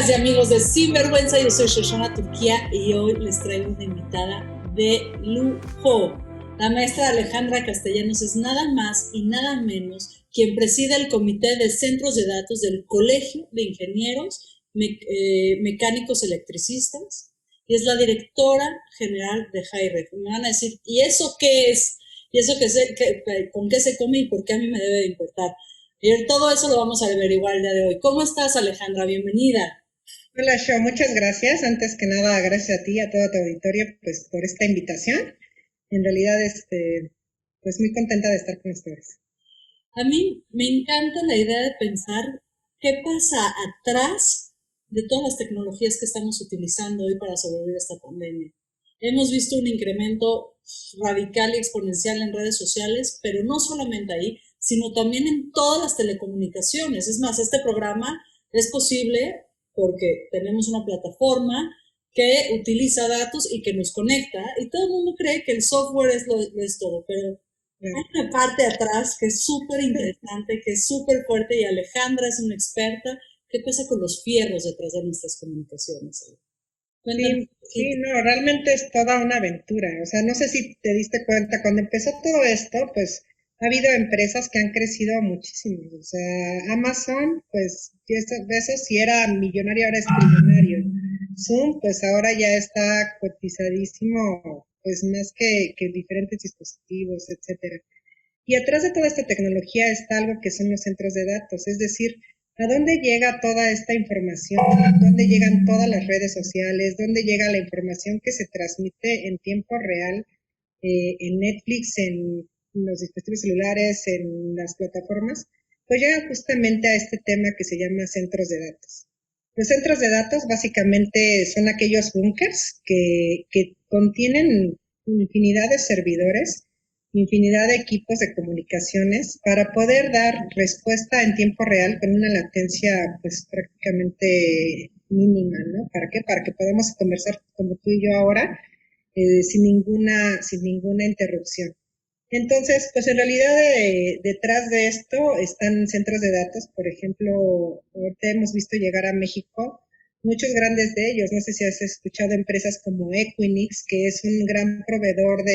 Amigas y amigos de Sinvergüenza, yo soy Shoshana Turquía y hoy les traigo una invitada de lujo. La maestra Alejandra Castellanos es nada más y nada menos quien preside el Comité de Centros de Datos del Colegio de Ingenieros Mecánicos Electricistas y es la directora general de HIREC. Me van a decir, ¿y eso qué es? ¿Y eso con qué se come y por qué a mí me debe de importar? Y todo eso lo vamos a averiguar el día de hoy. ¿Cómo estás, Alejandra? Bienvenida. Hola, Sho, muchas gracias. Antes que nada, gracias a ti y a todo tu auditorio, pues, por esta invitación. En realidad, pues muy contenta de estar con ustedes. A mí me encanta la idea de pensar qué pasa atrás de todas las tecnologías que estamos utilizando hoy para sobrevivir a esta pandemia. Hemos visto un incremento radical y exponencial en redes sociales, pero no solamente ahí, sino también en todas las telecomunicaciones. Es más, este programa es posible porque tenemos una plataforma que utiliza datos y que nos conecta, y todo el mundo cree que el software es todo, pero hay una parte atrás que es súper interesante, que es súper fuerte, y Alejandra es una experta. ¿Qué pasa con los fierros detrás de nuestras comunicaciones? Cuéntanos Sí, un sí, poquito. no, realmente es toda una aventura. O sea, no sé si te diste cuenta, cuando empezó todo esto, pues ha habido empresas que han crecido muchísimo. O sea, Amazon, pues, de eso sí era millonario, ahora es trillonario. Zoom, pues ahora ya está cotizadísimo, pues más que diferentes dispositivos, etcétera. Y atrás de toda esta tecnología está algo que son los centros de datos, es decir, ¿a dónde llega toda esta información? ¿Dónde llegan todas las redes sociales? ¿Dónde llega la información que se transmite en tiempo real en Netflix, en los dispositivos celulares, en las plataformas? Pues llega justamente a este tema que se llama centros de datos. Los centros de datos básicamente son aquellos búnkers que contienen infinidad de servidores, infinidad de equipos de comunicaciones para poder dar respuesta en tiempo real con una latencia pues prácticamente mínima, ¿no? ¿Para qué? Para que podamos conversar como tú y yo ahora sin ninguna interrupción. Entonces, pues en realidad detrás de esto están centros de datos. Por ejemplo, ahorita hemos visto llegar a México muchos grandes de ellos. No sé si has escuchado empresas como Equinix, que es un gran proveedor,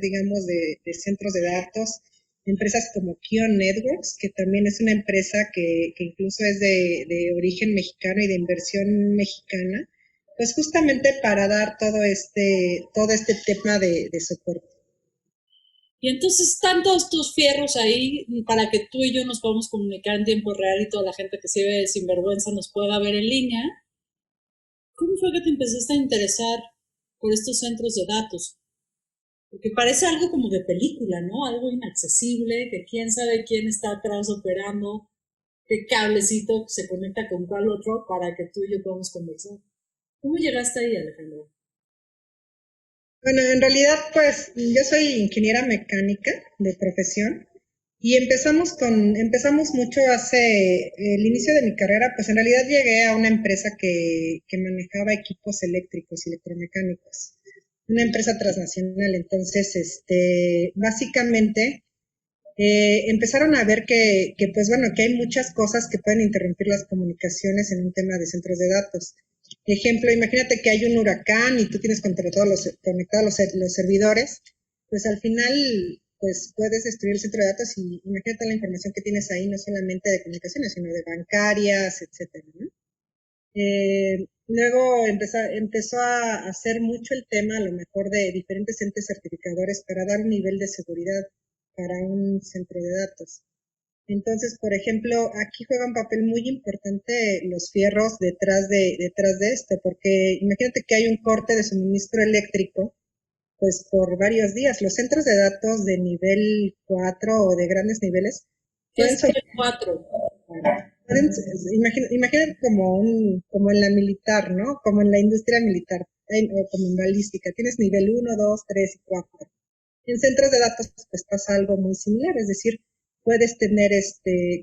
digamos, de centros de datos. Empresas como Kion Networks, que también es una empresa que incluso es de origen mexicano y de inversión mexicana, pues justamente para dar todo este tema de soporte. Y entonces están todos tus fierros ahí para que tú y yo nos podamos comunicar en tiempo real y toda la gente que se ve sinvergüenza nos pueda ver en línea. ¿Cómo fue que te empezaste a interesar por estos centros de datos? Porque parece algo como de película, ¿no? Algo inaccesible, que quién sabe quién está atrás operando, qué cablecito se conecta con cuál otro para que tú y yo podamos conversar. ¿Cómo llegaste ahí, Alejandro? Bueno, en realidad, pues yo soy ingeniera mecánica de profesión y empezamos mucho hace el inicio de mi carrera, pues en realidad llegué a una empresa que manejaba equipos eléctricos y electromecánicos, una empresa transnacional. Entonces, básicamente empezaron a ver pues bueno, que hay muchas cosas que pueden interrumpir las comunicaciones en un tema de centros de datos. Ejemplo, imagínate que hay un huracán y tú tienes conectados los servidores, pues al final pues puedes destruir el centro de datos y imagínate la información que tienes ahí, no solamente de comunicaciones, sino de bancarias, etcétera, ¿no? Luego empezó a hacer mucho el tema, a lo mejor, de diferentes entes certificadores para dar un nivel de seguridad para un centro de datos. Entonces, por ejemplo, aquí juega un papel muy importante los fierros detrás de esto, porque imagínate que hay un corte de suministro eléctrico, pues por varios días. Los centros de datos de nivel 4 o de grandes niveles ¿Qué pueden es el 4? Imagínate como en la militar, ¿no? Como en la industria militar, o como en balística. Tienes nivel 1, 2, 3 y 4. En centros de datos pues pasa algo muy similar, es decir, puedes tener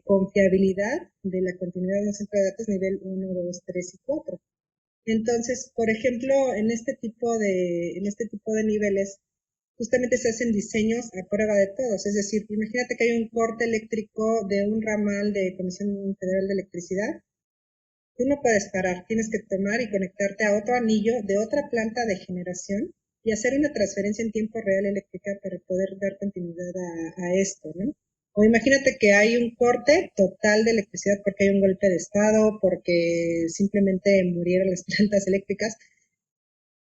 confiabilidad de la continuidad de un centro de datos nivel 1, 2, 3 y 4. Entonces, por ejemplo, en este tipo de niveles, justamente se hacen diseños a prueba de todos. Es decir, imagínate que hay un corte eléctrico de un ramal de Comisión Federal de Electricidad. Tú no puedes parar, tienes que tomar y conectarte a otro anillo de otra planta de generación y hacer una transferencia en tiempo real eléctrica para poder dar continuidad a esto, ¿no? O imagínate que hay un corte total de electricidad porque hay un golpe de estado, porque simplemente murieron las plantas eléctricas.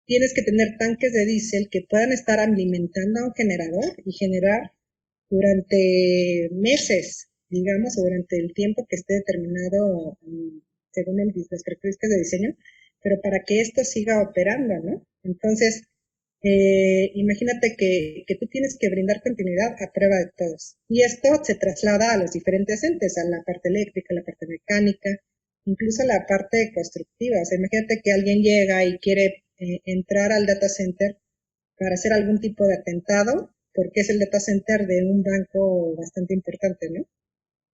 Tienes que tener tanques de diésel que puedan estar alimentando a un generador y generar durante meses, digamos, o durante el tiempo que esté determinado según las características de diseño, pero para que esto siga operando, ¿no? Entonces, imagínate que tú tienes que brindar continuidad a prueba de todos. Y esto se traslada a los diferentes entes, a la parte eléctrica, a la parte mecánica, incluso a la parte constructiva. O sea, imagínate que alguien llega y quiere entrar al data center para hacer algún tipo de atentado, porque es el data center de un banco bastante importante, ¿no?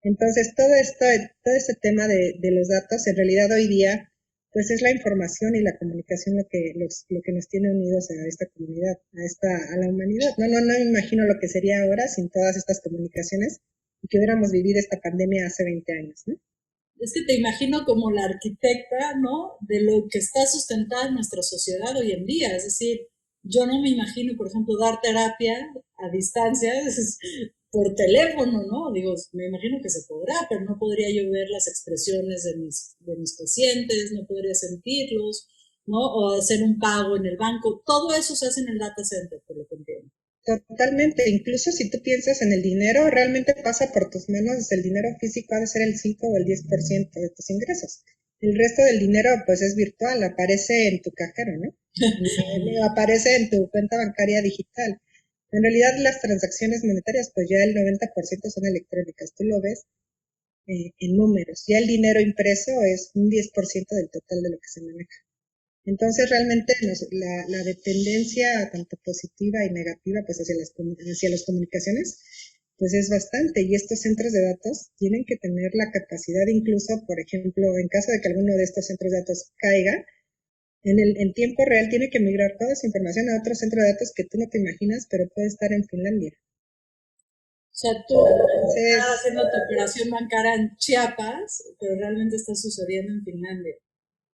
Entonces, todo este tema de los datos, en realidad hoy día, pues es la información y la comunicación lo que nos tiene unidos a esta comunidad, a la humanidad. No me imagino lo que sería ahora sin todas estas comunicaciones y que hubiéramos vivido esta pandemia hace 20 años, ¿no? Es que te imagino como la arquitecta, ¿no? De lo que está sustentada en nuestra sociedad hoy en día. Es decir, yo no me imagino, por ejemplo, dar terapia a distancia por teléfono, ¿no? Digo, me imagino que se podrá, pero no podría yo ver las expresiones de mis pacientes, no podría sentirlos, ¿no? O hacer un pago en el banco. Todo eso se hace en el data center, por lo que entiendo. Totalmente, incluso si tú piensas en el dinero, realmente pasa por tus manos, el dinero físico ha de ser el 5 o el 10% de tus ingresos. El resto del dinero pues es virtual, aparece en tu cajero, ¿no? Aparece en tu cuenta bancaria digital. En realidad las transacciones monetarias pues ya el 90% son electrónicas, tú lo ves en números. Ya el dinero impreso es un 10% del total de lo que se maneja. Entonces, realmente la dependencia, tanto positiva y negativa, pues hacia las comunicaciones, pues es bastante. Y estos centros de datos tienen que tener la capacidad, incluso, por ejemplo, en caso de que alguno de estos centros de datos caiga, en tiempo real tiene que migrar toda esa información a otro centro de datos que tú no te imaginas, pero puede estar en Finlandia. O sea, tú estás Entonces, haciendo tu operación bancaria en Chiapas, pero realmente está sucediendo en Finlandia.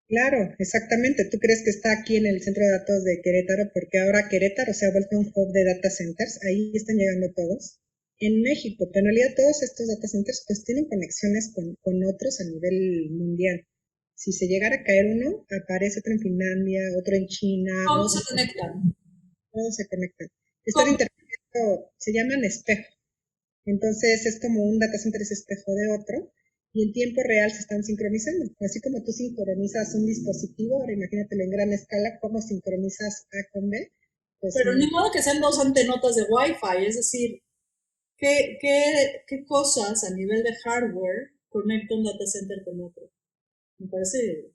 claro, exactamente. Tú crees que está aquí en el centro de datos de Querétaro, porque ahora Querétaro se ha vuelto un hub de data centers, ahí están llegando todos. En México, pero en realidad todos estos data centers pues tienen conexiones con otros a nivel mundial. Si se llegara a caer uno, aparece otro en Finlandia, otro en China, ¿Cómo otro se en... conectan? Todos se conectan. Están ¿Cómo? interconectados, se llaman espejo. Entonces es como un data center es espejo de otro y en tiempo real se están sincronizando. Así como tú sincronizas un dispositivo, ahora imagínatelo en gran escala, cómo sincronizas A con B. Pues Pero ni modo que sean dos antenotas de Wi-Fi, es decir, ¿qué cosas a nivel de hardware conecta un data center con otro? Me parece.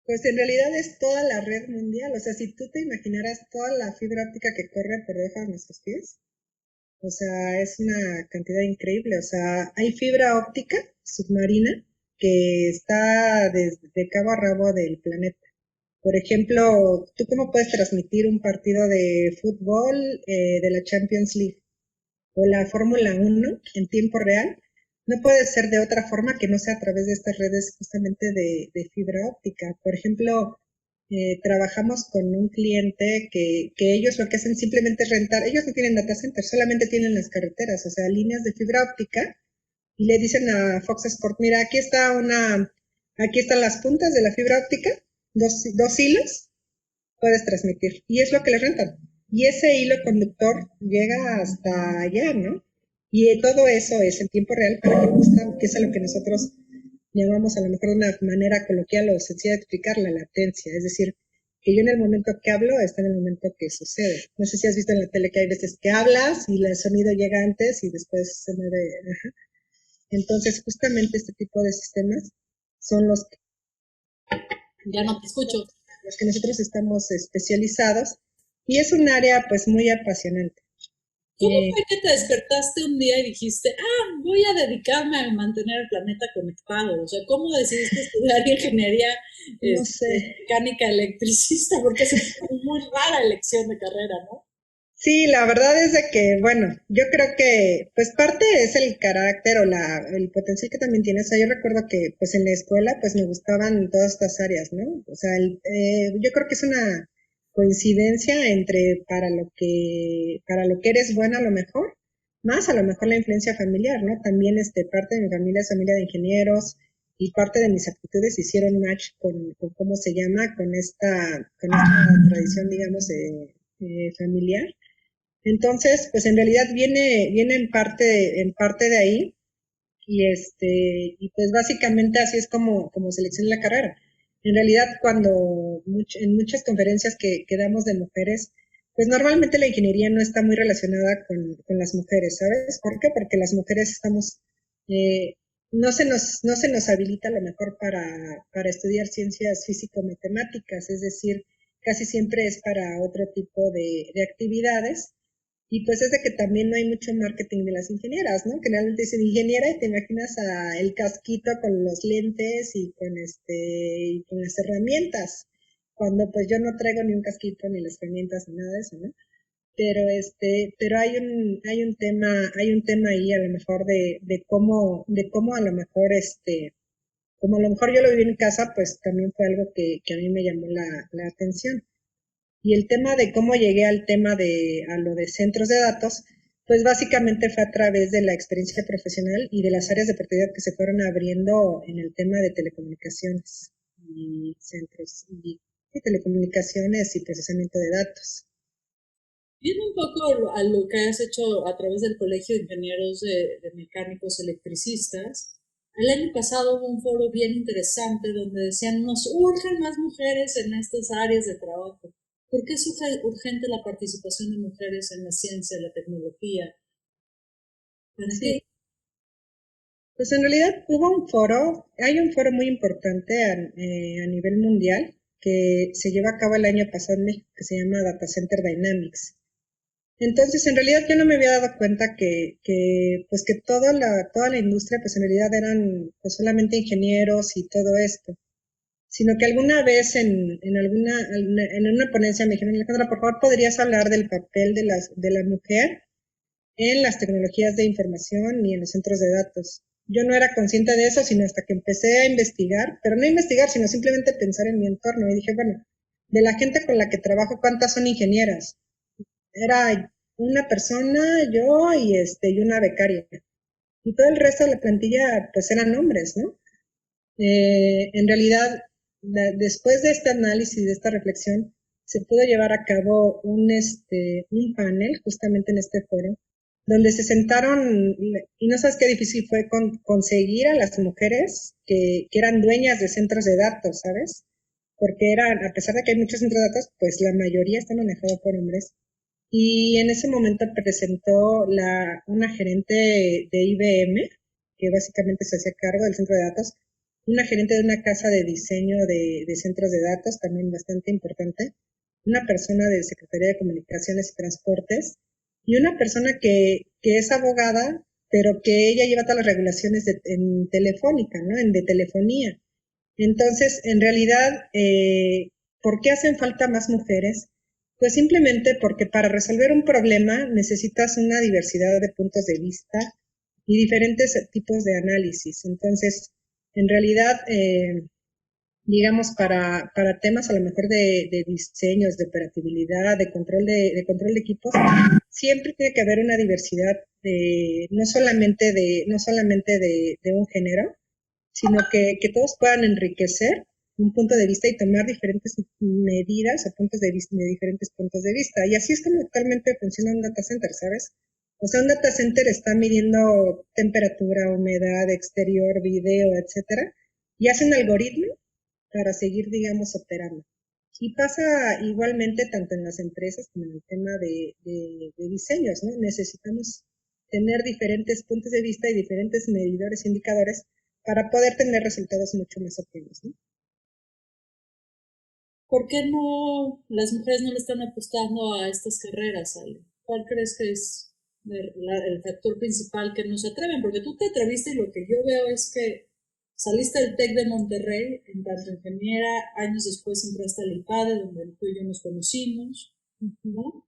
pues en realidad es toda la red mundial. O sea, si tú te imaginaras toda la fibra óptica que corre por debajo de nuestros pies, o sea, es una cantidad increíble. O sea, hay fibra óptica submarina que está desde cabo a rabo del planeta. Por ejemplo, ¿tú cómo puedes transmitir un partido de fútbol de la Champions League o la Fórmula 1 en tiempo real? No puede ser de otra forma que no sea a través de estas redes justamente de fibra óptica. Por ejemplo, trabajamos con un cliente que ellos lo que hacen simplemente es rentar, ellos no tienen data center, solamente tienen las carreteras, o sea, líneas de fibra óptica, y le dicen a Fox Sport, mira, aquí están las puntas de la fibra óptica, dos hilos, puedes transmitir. Y es lo que le rentan. Y ese hilo conductor llega hasta allá, ¿no? Y todo eso es en tiempo real para que gusta, que es a lo que nosotros llamamos a lo mejor de una manera coloquial o sencilla de explicar la latencia. Es decir, que yo en el momento que hablo está en el momento que sucede. No sé si has visto en la tele que hay veces que hablas y el sonido llega antes y después se mueve. Ajá. Entonces, justamente este tipo de sistemas son Ya no te escucho. los que nosotros estamos especializados y es un área pues muy apasionante. ¿Cómo Eh, fue que te despertaste un día y dijiste, voy a dedicarme a mantener el planeta conectado? O sea, ¿cómo decidiste estudiar ingeniería no sé, mecánica electricista? Porque es muy rara elección de carrera, ¿no? Sí, la verdad es de que, bueno, yo creo que, pues parte es el carácter o el potencial que también tienes. O sea, yo recuerdo que, pues en la escuela, pues me gustaban todas estas áreas, ¿no? O sea, yo creo que es una coincidencia entre para lo que eres buena a lo mejor, más a lo mejor la influencia familiar, ¿no? También, parte de mi familia es familia de ingenieros y parte de mis aptitudes hicieron match con ¿cómo se llama? Con esta tradición, digamos, familiar. Entonces, pues en realidad viene en parte de ahí y pues básicamente así es como seleccioné la carrera. En realidad, en muchas conferencias que damos de mujeres, pues normalmente la ingeniería no está muy relacionada con las mujeres, ¿sabes? ¿Por qué? Porque las mujeres eh, no se nos habilita a lo mejor para estudiar ciencias físico-matemáticas, es decir, casi siempre es para otro tipo de actividades y pues es de que también no hay mucho marketing de las ingenieras, ¿no? Generalmente dicen ingeniera y te imaginas a el casquito con los lentes y con las herramientas, cuando pues yo no traigo ni un casquito ni las herramientas ni nada de eso, ¿no? Pero hay un tema ahí a lo mejor de cómo a lo mejor como a lo mejor yo lo viví en casa, pues también fue algo que a mí me llamó la atención. Y el tema de cómo llegué a lo de centros de datos, pues básicamente fue a través de la experiencia profesional y de las áreas de oportunidad que se fueron abriendo en el tema de telecomunicaciones y y telecomunicaciones y procesamiento de datos. Viendo un poco a lo que has hecho a través del Colegio de Ingenieros de Mecánicos Electricistas, el año pasado hubo un foro bien interesante donde decían, nos urgen más mujeres en estas áreas de trabajo. ¿Por qué es urgente la participación de mujeres en la ciencia, la tecnología? ¿Para qué? Sí, pues en realidad hay un foro muy importante a nivel mundial que se lleva a cabo el año pasado en México, que se llama Data Center Dynamics. Entonces, en realidad yo no me había dado cuenta pues que toda la industria, pues en realidad eran pues solamente ingenieros y todo esto, sino que alguna vez en una ponencia me dijeron, Alejandra, por favor, ¿podrías hablar del papel de la mujer en las tecnologías de información y en los centros de datos? Yo no era consciente de eso, sino hasta que empecé a investigar, pero no investigar, sino simplemente pensar en mi entorno. Y dije, bueno, de la gente con la que trabajo, ¿cuántas son ingenieras? Era una persona, yo y una becaria. Y todo el resto de la plantilla, pues eran hombres, ¿no? En realidad, después de este análisis, de esta reflexión, se pudo llevar a cabo un panel justamente en este foro, donde se sentaron, y no sabes qué difícil fue conseguir a las mujeres que eran dueñas de centros de datos, ¿sabes? Porque eran, a pesar de que hay muchos centros de datos, pues la mayoría están manejados por hombres. Y en ese momento presentó una gerente de IBM, que básicamente se hacía cargo del centro de datos, una gerente de una casa de diseño de centros de datos, también bastante importante, una persona de Secretaría de Comunicaciones y Transportes, y una persona que es abogada, pero que ella lleva todas las regulaciones en telefónica, ¿no? De telefonía. Entonces, en realidad, ¿por qué hacen falta más mujeres? Pues simplemente porque para resolver un problema necesitas una diversidad de puntos de vista y diferentes tipos de análisis. Entonces, en realidad, digamos, para temas a lo mejor de diseños, de operatividad, de control de equipos, siempre tiene que haber una diversidad no solamente de un género, sino que todos puedan enriquecer un punto de vista y tomar diferentes medidas o puntos de vista de diferentes puntos de vista. Y así es como actualmente funciona un data center, ¿sabes? O sea, un data center está midiendo temperatura, humedad, exterior, video, etcétera, y hace un algoritmo para seguir, digamos, operando. Y pasa igualmente tanto en las empresas como en el tema de diseños, ¿no? Necesitamos tener diferentes puntos de vista y diferentes medidores e indicadores para poder tener resultados mucho más óptimos, ¿no? ¿Por qué no las mujeres no le están apostando a estas carreras, Ale? ¿Cuál crees que es el factor principal que no se atreven? Porque tú te atreviste y lo que yo veo es que saliste del TEC de Monterrey en tanto ingeniera, años después entraste al IPADE, donde tú y yo nos conocimos, ¿no?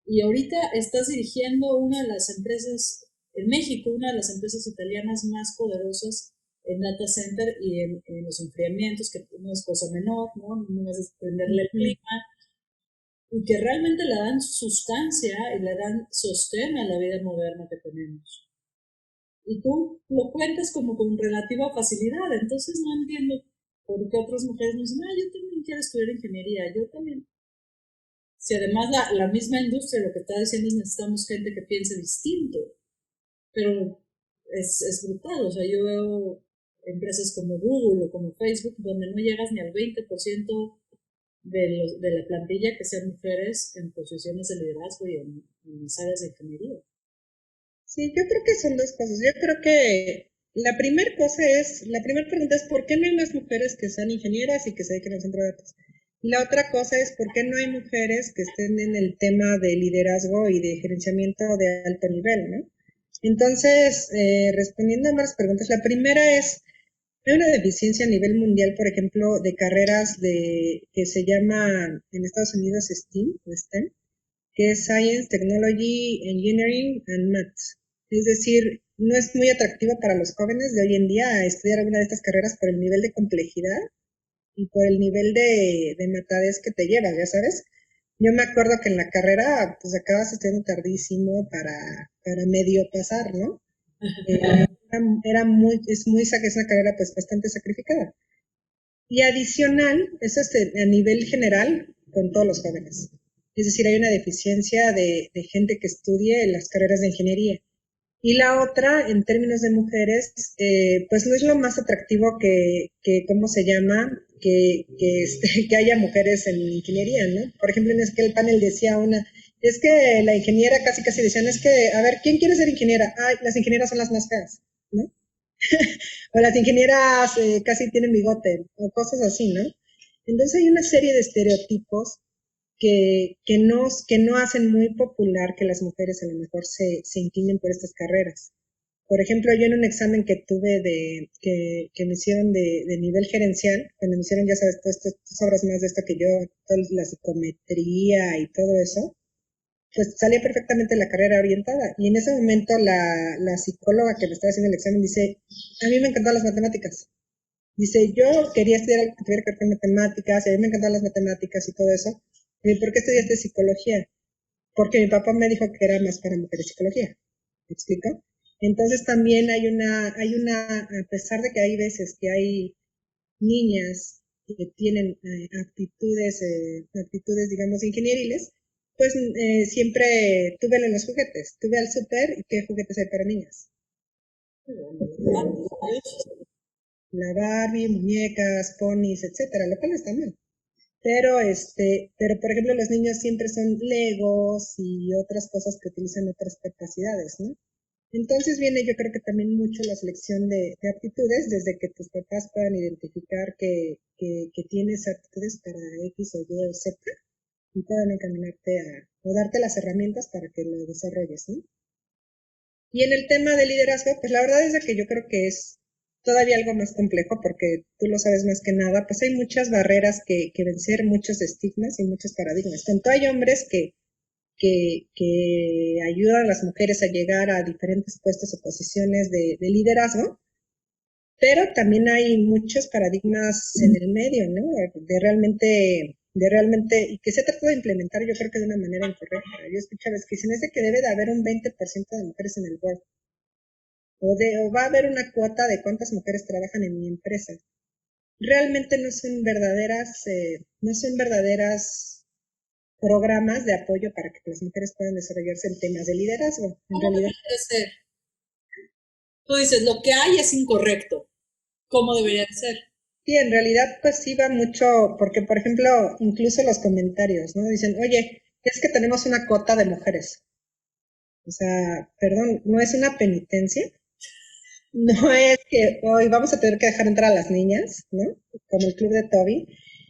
Y ahorita estás dirigiendo una de las empresas, en México, una de las empresas italianas más poderosas en data center y en los enfriamientos, que no es cosa menor, ¿no? No es prenderle el clima, y que realmente le dan sustancia y le dan sostén a la vida moderna que tenemos. Y tú lo cuentas como con relativa facilidad, entonces no entiendo por qué otras mujeres nos dicen, yo también quiero estudiar ingeniería, yo también. Si además la misma industria lo que está diciendo es necesitamos gente que piense distinto, pero es brutal, o sea, yo veo empresas como Google o como Facebook donde no llegas ni al 20% de la plantilla que sean mujeres en posiciones de liderazgo y en las áreas de ingeniería. Sí, yo creo que son dos cosas. Yo creo que la primera pregunta es ¿por qué no hay más mujeres que sean ingenieras y que se dediquen al centro de datos? Y la otra cosa es ¿por qué no hay mujeres que estén en el tema de liderazgo y de gerenciamiento de alto nivel, ¿no? Entonces, respondiendo a ambas preguntas, la primera es, hay una deficiencia a nivel mundial, por ejemplo, de carreras que se llama en Estados Unidos STEAM, o STEM, que es Science, Technology, Engineering and Maths. Es decir, no es muy atractivo para los jóvenes de hoy en día estudiar alguna de estas carreras por el nivel de complejidad y por el nivel de matadez que te lleva, ya sabes. Yo me acuerdo que en la carrera, pues acabas estudiando tardísimo para medio pasar, ¿no? Es una carrera pues bastante sacrificada. Y adicional, eso es a nivel general con todos los jóvenes. Es decir, hay una deficiencia de gente que estudie las carreras de ingeniería. Y la otra, en términos de mujeres, pues no es lo más atractivo ¿cómo se llama? Que haya mujeres en ingeniería, ¿no? Por ejemplo, en el panel decía es que la ingeniera casi decían, es que, a ver, ¿quién quiere ser ingeniera? Ay, las ingenieras son las más feas, ¿no? O las ingenieras casi tienen bigote, o cosas así, ¿no? Entonces hay una serie de estereotipos que no hacen muy popular que las mujeres a lo mejor se inclinen por estas carreras. Por ejemplo, yo en un examen que tuve que me hicieron de nivel gerencial, cuando me hicieron, ya sabes, tú sabrás más de esto que yo, toda la psicometría y todo eso, pues salía perfectamente la carrera orientada. Y en ese momento la psicóloga que me estaba haciendo el examen dice, a mí me encantan las matemáticas. Dice, yo quería estudiar algo que tuviera que ver con matemáticas, y a mí me encantan las matemáticas y todo eso. ¿Y por qué estudiaste psicología? Porque mi papá me dijo que era más para mujeres psicología. ¿Me explico? Entonces también a pesar de que hay veces que hay niñas que tienen actitudes, digamos, ingenieriles, pues siempre tuve los juguetes. Tuve al súper y qué juguetes hay para niñas. La Barbie, muñecas, ponis, etcétera, lo cual está mal. Pero por ejemplo, los niños siempre son Legos y otras cosas que utilizan otras capacidades, ¿no? Entonces viene yo creo que también mucho la selección de aptitudes, desde que tus papás puedan identificar que tienes aptitudes para X o Y o Z y puedan encaminarte o darte las herramientas para que lo desarrolles, ¿no? Y en el tema de liderazgo, pues la verdad es de que yo creo que es todavía algo más complejo porque tú lo sabes más que nada, pues hay muchas barreras que vencer, muchos estigmas y muchos paradigmas. Tanto hay hombres que ayudan a las mujeres a llegar a diferentes puestos o posiciones de liderazgo, pero también hay muchos paradigmas en el medio, ¿no? Y que se trata de implementar, yo creo que de una manera incorrecta. Yo escuchaba que dicen es de que debe de haber un 20% de mujeres en el board, o va a haber una cuota de cuántas mujeres trabajan en mi empresa. Realmente no son verdaderas programas de apoyo para que las mujeres puedan desarrollarse en temas de liderazgo. En realidad, ser? Tú dices, lo que hay es incorrecto. ¿Cómo debería ser? sí, en realidad pues sí va mucho, porque por ejemplo, incluso los comentarios, ¿no? Dicen, oye, es que tenemos una cuota de mujeres. O sea, perdón, no es una penitencia. No es que hoy vamos a tener que dejar entrar a las niñas, ¿no? Como el club de Toby.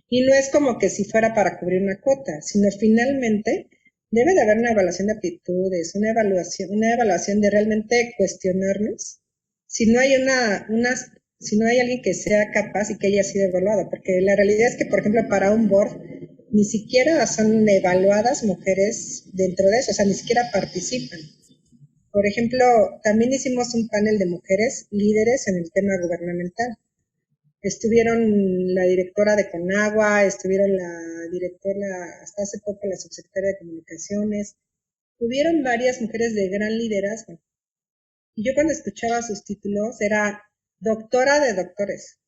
Y no es como que si fuera para cubrir una cuota, sino finalmente debe de haber una evaluación de aptitudes, una evaluación de realmente cuestionarnos si no hay si no hay alguien que sea capaz y que haya sido evaluado. Porque la realidad es que, por ejemplo, para un board ni siquiera son evaluadas mujeres dentro de eso, o sea, ni siquiera participan. Por ejemplo, también hicimos un panel de mujeres líderes en el tema gubernamental. Estuvieron la directora de Conagua, estuvieron la directora, hasta hace poco la subsecretaria de Comunicaciones. Hubieron varias mujeres de gran liderazgo. Y yo cuando escuchaba sus títulos era doctora de doctores,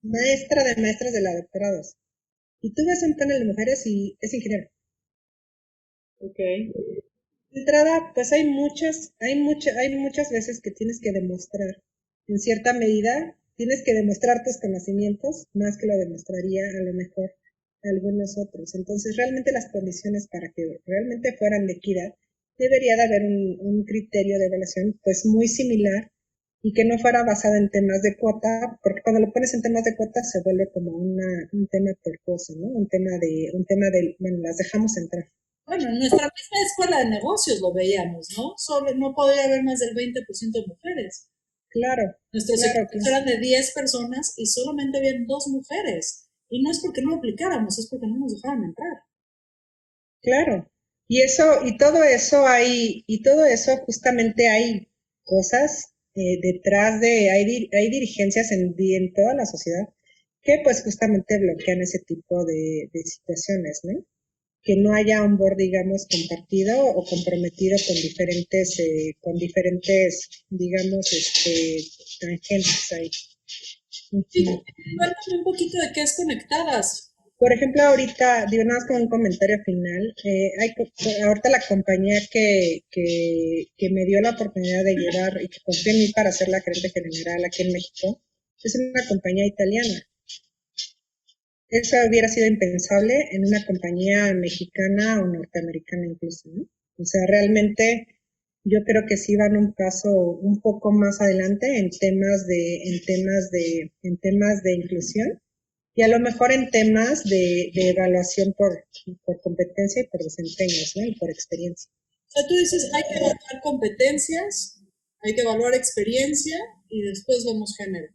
maestra de maestras de la doctorados. Y tú ves un panel de mujeres y es ingeniero. Ok. De entrada, pues hay muchas veces que tienes que demostrar, en cierta medida, tienes que demostrar tus conocimientos más que lo demostraría a lo mejor algunos otros. Entonces, realmente las condiciones para que realmente fueran de equidad, debería de haber un criterio de evaluación pues muy similar y que no fuera basado en temas de cuota, porque cuando lo pones en temas de cuota se vuelve como un tema tortuoso, ¿no? Un tema de, bueno, las dejamos entrar. Bueno, en nuestra misma escuela de negocios lo veíamos, ¿no? Solo no podía haber más del 20% de mujeres. Claro, Nuestros claro, equipos claro. eran de 10 personas y solamente habían 2 mujeres. Y no es porque no aplicáramos, es porque no nos dejaban entrar. Claro. Y todo eso justamente hay cosas detrás hay dirigencias en toda la sociedad que pues justamente bloquean ese tipo de situaciones, ¿no? Que no haya un board, digamos, compartido o comprometido con diferentes, digamos, tangentes ahí. Sí, Ujú. cuéntame un poquito de qué es Conectadas. Por ejemplo, ahorita, digo nada más con un comentario final, ahorita la compañía que me dio la oportunidad de llevar y que confió en mí para ser la gerente general aquí en México, es una compañía italiana. Eso hubiera sido impensable en una compañía mexicana o norteamericana incluso, ¿no? O sea, realmente yo creo que sí van un paso un poco más adelante en temas de inclusión y a lo mejor en temas de evaluación por competencia y por desempeños, ¿no? Y por experiencia. O sea, tú dices, hay que evaluar competencias, hay que evaluar experiencia y después vemos género.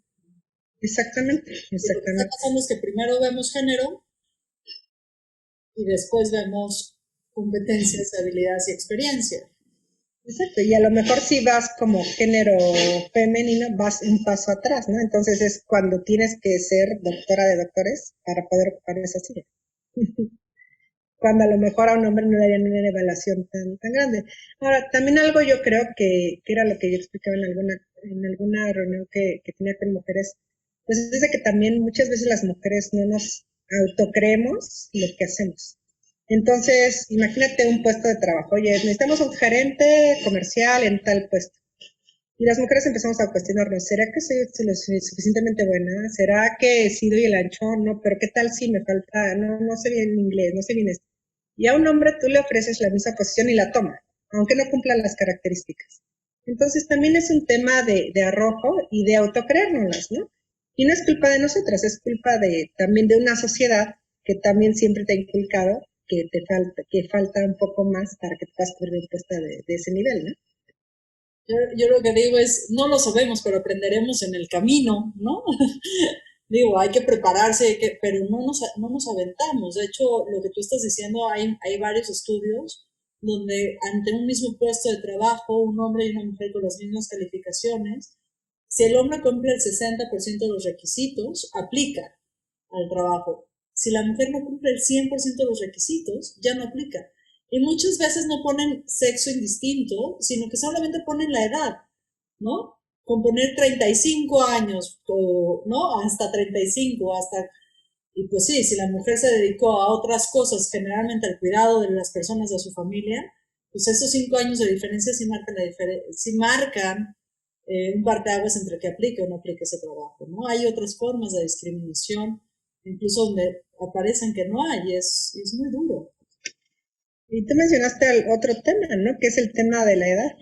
Exactamente, Y lo que está exactamente. pasando es que primero vemos género y después vemos competencias, habilidades y experiencia. Exacto, y a lo mejor si vas como género femenino, vas un paso atrás, ¿no? Entonces es cuando tienes que ser doctora de doctores para poder ocupar esa silla. Cuando a lo mejor a un hombre no le harían una evaluación tan grande. Ahora, también algo yo creo que era lo que yo explicaba en alguna reunión que tenía con mujeres, pues es de que también muchas veces las mujeres no nos autocreemos lo que hacemos. Entonces, imagínate un puesto de trabajo. Oye, necesitamos un gerente comercial en tal puesto. Y las mujeres empezamos a cuestionarnos, ¿será que soy lo suficientemente buena? ¿Será que sí doy el ancho? No, pero ¿qué tal si me falta? No, no sé bien inglés, no sé bien esto. Y a un hombre tú le ofreces la misma posición y la toma, aunque no cumpla las características. Entonces también es un tema de arrojo y de autocreérnoslas, ¿no? Y no es culpa de nosotras, es culpa también de una sociedad que también siempre te ha inculcado que falta un poco más para que te puedas cubrir un puesto de ese nivel, ¿no? Yo lo que digo es, no lo sabemos, pero aprenderemos en el camino, ¿no? Digo, hay que prepararse, pero no nos aventamos. De hecho, lo que tú estás diciendo, hay varios estudios donde ante un mismo puesto de trabajo, un hombre y una mujer con las mismas calificaciones, si el hombre cumple el 60% de los requisitos, aplica al trabajo. Si la mujer no cumple el 100% de los requisitos, ya no aplica. Y muchas veces no ponen sexo indistinto, sino que solamente ponen la edad, ¿no? Con poner 35 años, o, ¿no? Hasta 35, y pues sí, si la mujer se dedicó a otras cosas, generalmente al cuidado de las personas de su familia, pues esos 5 años de diferencia sí marcan un parteaguas entre que aplique o no aplique ese trabajo, ¿no? Hay otras formas de discriminación, incluso donde aparecen que no hay, y es muy duro. Y tú mencionaste otro tema, ¿no? Que es el tema de la edad.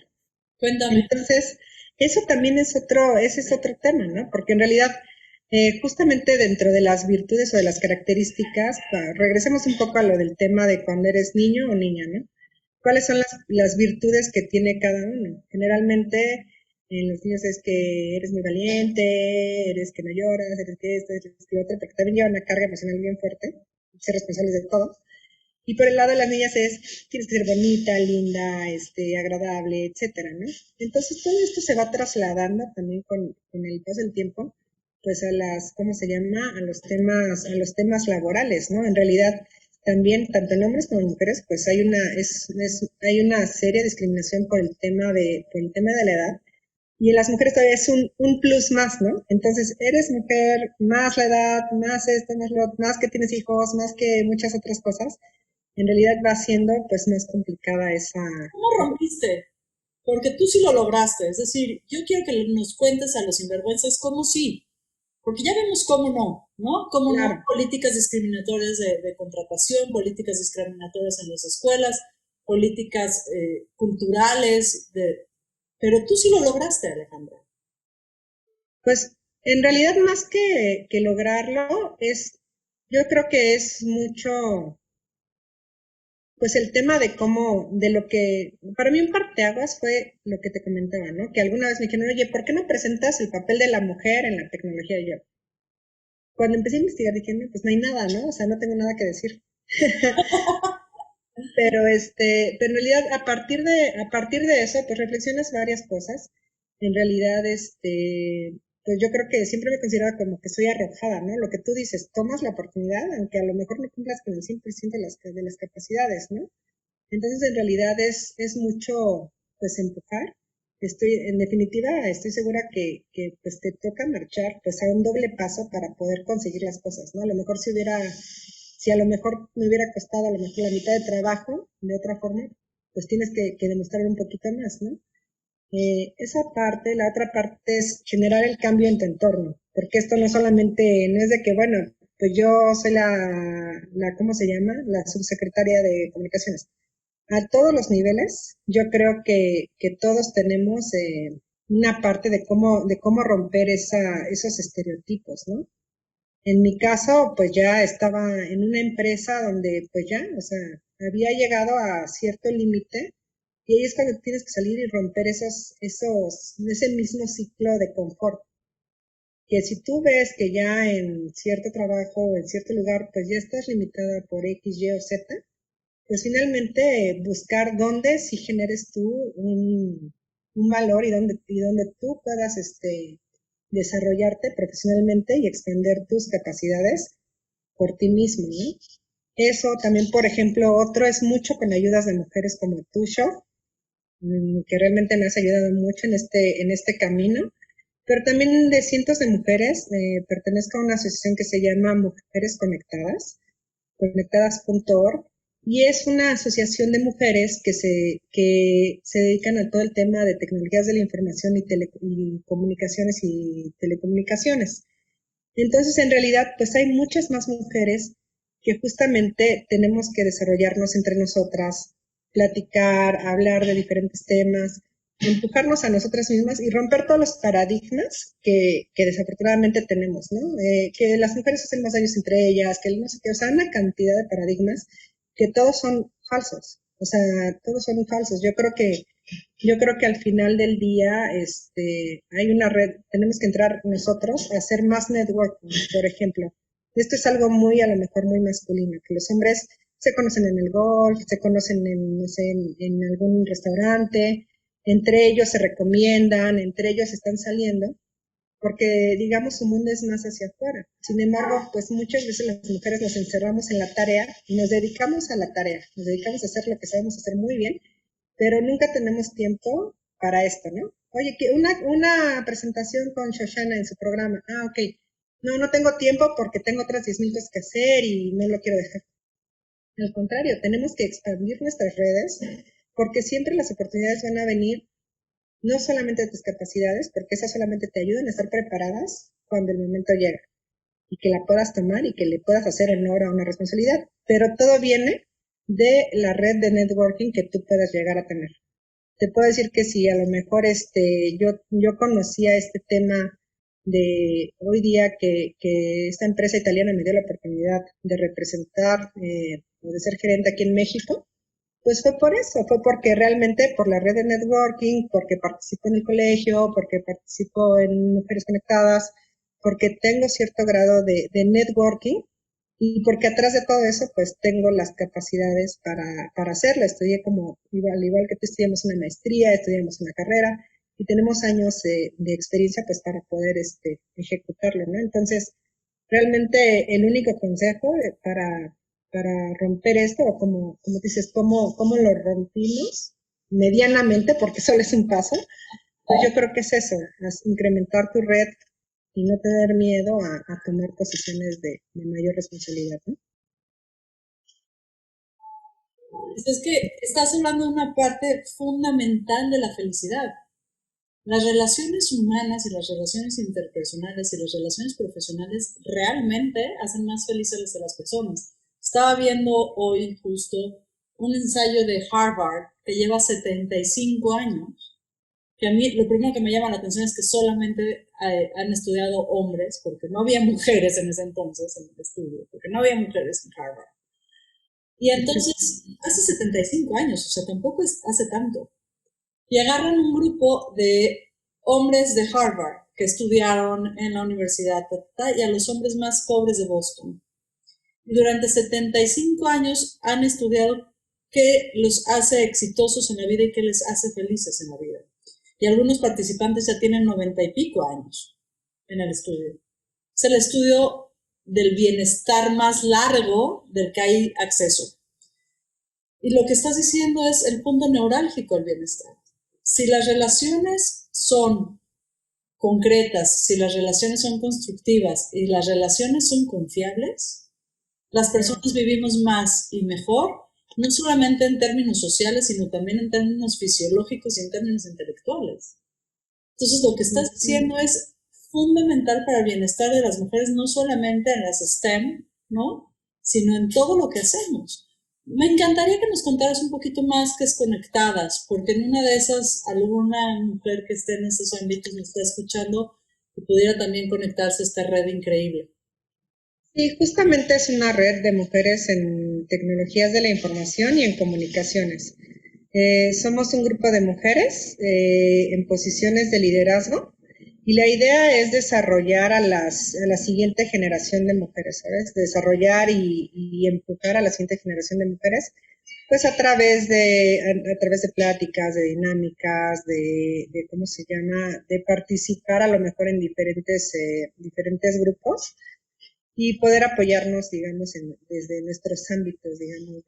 Cuéntame. Entonces, eso también ese es otro tema, ¿no? Porque en realidad, justamente dentro de las virtudes o de las características, regresemos un poco a lo del tema de cuando eres niño o niña, ¿no? ¿Cuáles son las virtudes que tiene cada uno? Generalmente, en los niños es que eres muy valiente, eres que no lloras, eres que esto, eres que lo otro, porque también lleva una carga emocional bien fuerte. ser responsables de todo. Y por el lado de las niñas es, tienes que ser bonita, linda, agradable, etcétera, ¿no? Entonces todo esto se va trasladando también con el paso del tiempo, pues a las, ¿cómo se llama? A los temas laborales, ¿no? En realidad, también, tanto en hombres como en mujeres, pues hay una seria discriminación por el tema de la edad. Y en las mujeres todavía es un plus más, ¿no? Entonces, eres mujer, más la edad, más esto, más que tienes hijos, más que muchas otras cosas, en realidad va siendo pues más complicada esa... ¿Cómo rompiste? Porque tú sí lo lograste. Es decir, yo quiero que nos cuentes a los sinvergüenzas cómo sí. Porque ya vemos cómo no, ¿no? Cómo no, Claro, políticas discriminatorias de contratación, políticas discriminatorias en las escuelas, políticas culturales, pero tú sí lo lograste, Alejandra. pues en realidad más que lograrlo yo creo que es mucho, pues el tema de cómo, de lo que, para mí un parteaguas fue lo que te comentaba, ¿no? Que alguna vez me dijeron, oye, ¿por qué no presentas el papel de la mujer en la tecnología? Y yo, cuando empecé a investigar dije, no, pues no hay nada, ¿no? O sea, no tengo nada que decir. Pero en realidad a partir de eso, pues reflexionas varias cosas. En realidad, pues yo creo que siempre me considero como que soy arrojada, ¿no? Lo que tú dices, tomas la oportunidad, aunque a lo mejor no cumplas con el 100% de las capacidades, ¿no? Entonces, en realidad es mucho, pues, empujar. En definitiva, estoy segura que pues te toca marchar, pues, a un doble paso para poder conseguir las cosas, ¿no? A lo mejor si a lo mejor me hubiera costado a lo mejor la mitad de trabajo, de otra forma, pues tienes que demostrar un poquito más, ¿no? Esa parte, la otra parte es generar el cambio en tu entorno, porque esto no solamente, no es de que, bueno, pues yo soy ¿cómo se llama? La subsecretaria de comunicaciones. A todos los niveles, yo creo que todos tenemos una parte de cómo romper esos estereotipos, ¿no? En mi caso, pues ya estaba en una empresa donde, pues ya, o sea, había llegado a cierto límite y ahí es cuando tienes que salir y romper ese mismo ciclo de confort. Que si tú ves que ya en cierto trabajo o en cierto lugar, pues ya estás limitada por X, Y o Z, pues finalmente buscar dónde si generes tú un valor y donde tú puedas desarrollarte profesionalmente y extender tus capacidades por ti mismo, ¿no? Eso también, por ejemplo, otro es mucho con ayudas de mujeres como tú, Show, que realmente me has ayudado mucho en este camino, pero también de cientos de mujeres. Pertenezco a una asociación que se llama Mujeres Conectadas, conectadas.org, y es una asociación de mujeres que se dedican a todo el tema de tecnologías de la información y comunicaciones y telecomunicaciones. Entonces, en realidad, pues hay muchas más mujeres que justamente tenemos que desarrollarnos entre nosotras, platicar, hablar de diferentes temas, empujarnos a nosotras mismas y romper todos los paradigmas que desafortunadamente tenemos, ¿no? Que las mujeres hacen más daños entre ellas, que no sé qué, o sea, una cantidad de paradigmas que todos son falsos, o sea, todos son falsos. Yo creo que al final del día, hay una red, tenemos que entrar nosotros a hacer más networking, por ejemplo. Esto es algo muy, a lo mejor muy masculino, que los hombres se conocen en el golf, se conocen no sé, en algún restaurante, entre ellos se recomiendan, entre ellos están saliendo, porque digamos su mundo es más hacia afuera. Sin embargo, pues muchas veces las mujeres nos encerramos en la tarea y nos dedicamos a la tarea, nos dedicamos a hacer lo que sabemos hacer muy bien, pero nunca tenemos tiempo para esto, ¿no? Oye, que una presentación con Shoshana en su programa. Ah, ok. No, no tengo tiempo porque tengo otras 10,000 cosas que hacer y no lo quiero dejar. Al contrario, tenemos que expandir nuestras redes porque siempre las oportunidades van a venir no solamente de tus capacidades, porque esas solamente te ayudan a estar preparadas cuando el momento llega y que la puedas tomar y que le puedas hacer honor a una responsabilidad, pero todo viene de la red de networking que tú puedas llegar a tener. Te puedo decir que si a lo mejor yo conocía este tema de hoy día que esta empresa italiana me dio la oportunidad de representar o de ser gerente aquí en México, pues fue por eso, fue porque realmente por la red de networking, porque participo en el colegio, porque participo en Mujeres Conectadas, porque tengo cierto grado de networking, Y porque atrás de todo eso, pues tengo las capacidades para hacerlo. Estudié como, al igual que tú, estudiamos una maestría, estudiamos una carrera y tenemos años de experiencia pues para poder ejecutarlo, ¿no? Entonces, realmente el único consejo para romper esto, o como dices, cómo lo rompimos medianamente, porque solo es un paso, pues yo creo que es eso, incrementar tu red y no tener miedo a tomar posiciones de mayor responsabilidad, ¿no? Es que estás hablando de una parte fundamental de la felicidad. Las relaciones humanas y las relaciones interpersonales y las relaciones profesionales realmente hacen más felices a las personas. Estaba viendo hoy justo un ensayo de Harvard que lleva 75 años, que a mí lo primero que me llama la atención es que solamente han estudiado hombres, porque no había mujeres en ese entonces en el estudio, porque no había mujeres en Harvard. Y entonces, hace 75 años, o sea, tampoco es hace tanto. Y agarran un grupo de hombres de Harvard que estudiaron en la universidad y a los hombres más pobres de Boston. Y durante 75 años han estudiado qué los hace exitosos en la vida y qué les hace felices en la vida. Y algunos participantes ya tienen 90 y pico años en el estudio. Es el estudio del bienestar más largo del que hay acceso. Y lo que estás diciendo es el punto neurálgico del bienestar. Si las relaciones son concretas, si las relaciones son constructivas y las relaciones son confiables, las personas vivimos más y mejor, no solamente en términos sociales, sino también en términos fisiológicos y en términos intelectuales. Entonces, lo que estás diciendo es fundamental para el bienestar de las mujeres, no solamente en las STEM, ¿no? Sino en todo lo que hacemos. Me encantaría que nos contaras un poquito más que es Conectadas, porque en una de esas, alguna mujer que esté en estos ámbitos me está escuchando y pudiera también conectarse a esta red increíble. Sí, justamente es una red de mujeres en tecnologías de la información y en comunicaciones. Somos un grupo de mujeres en posiciones de liderazgo y la idea es desarrollar a la siguiente generación de mujeres, ¿sabes? Desarrollar y empujar a la siguiente generación de mujeres, pues a través de pláticas, de dinámicas, de ¿cómo se llama? De participar a lo mejor en diferentes grupos y poder apoyarnos, digamos, desde nuestros ámbitos, digamos,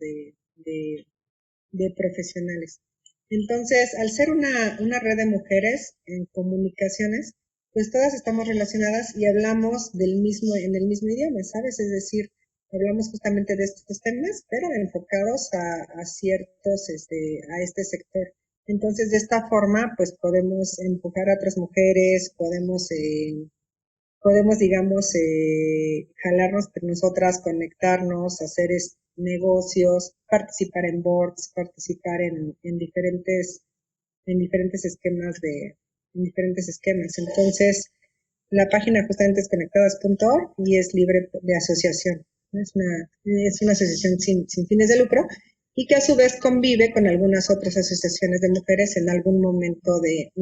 de profesionales. Entonces, al ser una red de mujeres en comunicaciones, pues todas estamos relacionadas y hablamos en el mismo idioma, ¿sabes? Es decir, hablamos justamente de estos temas, pero enfocados a ciertos, a este sector. Entonces, de esta forma, pues podemos empujar a otras mujeres, podemos, digamos, jalarnos entre nosotras, conectarnos, hacer negocios, participar en boards, participar en diferentes esquemas. Entonces, la página justamente es conectadas.org y es libre de asociación. Es una asociación sin fines de lucro y que a su vez convive con algunas otras asociaciones de mujeres en algún momento de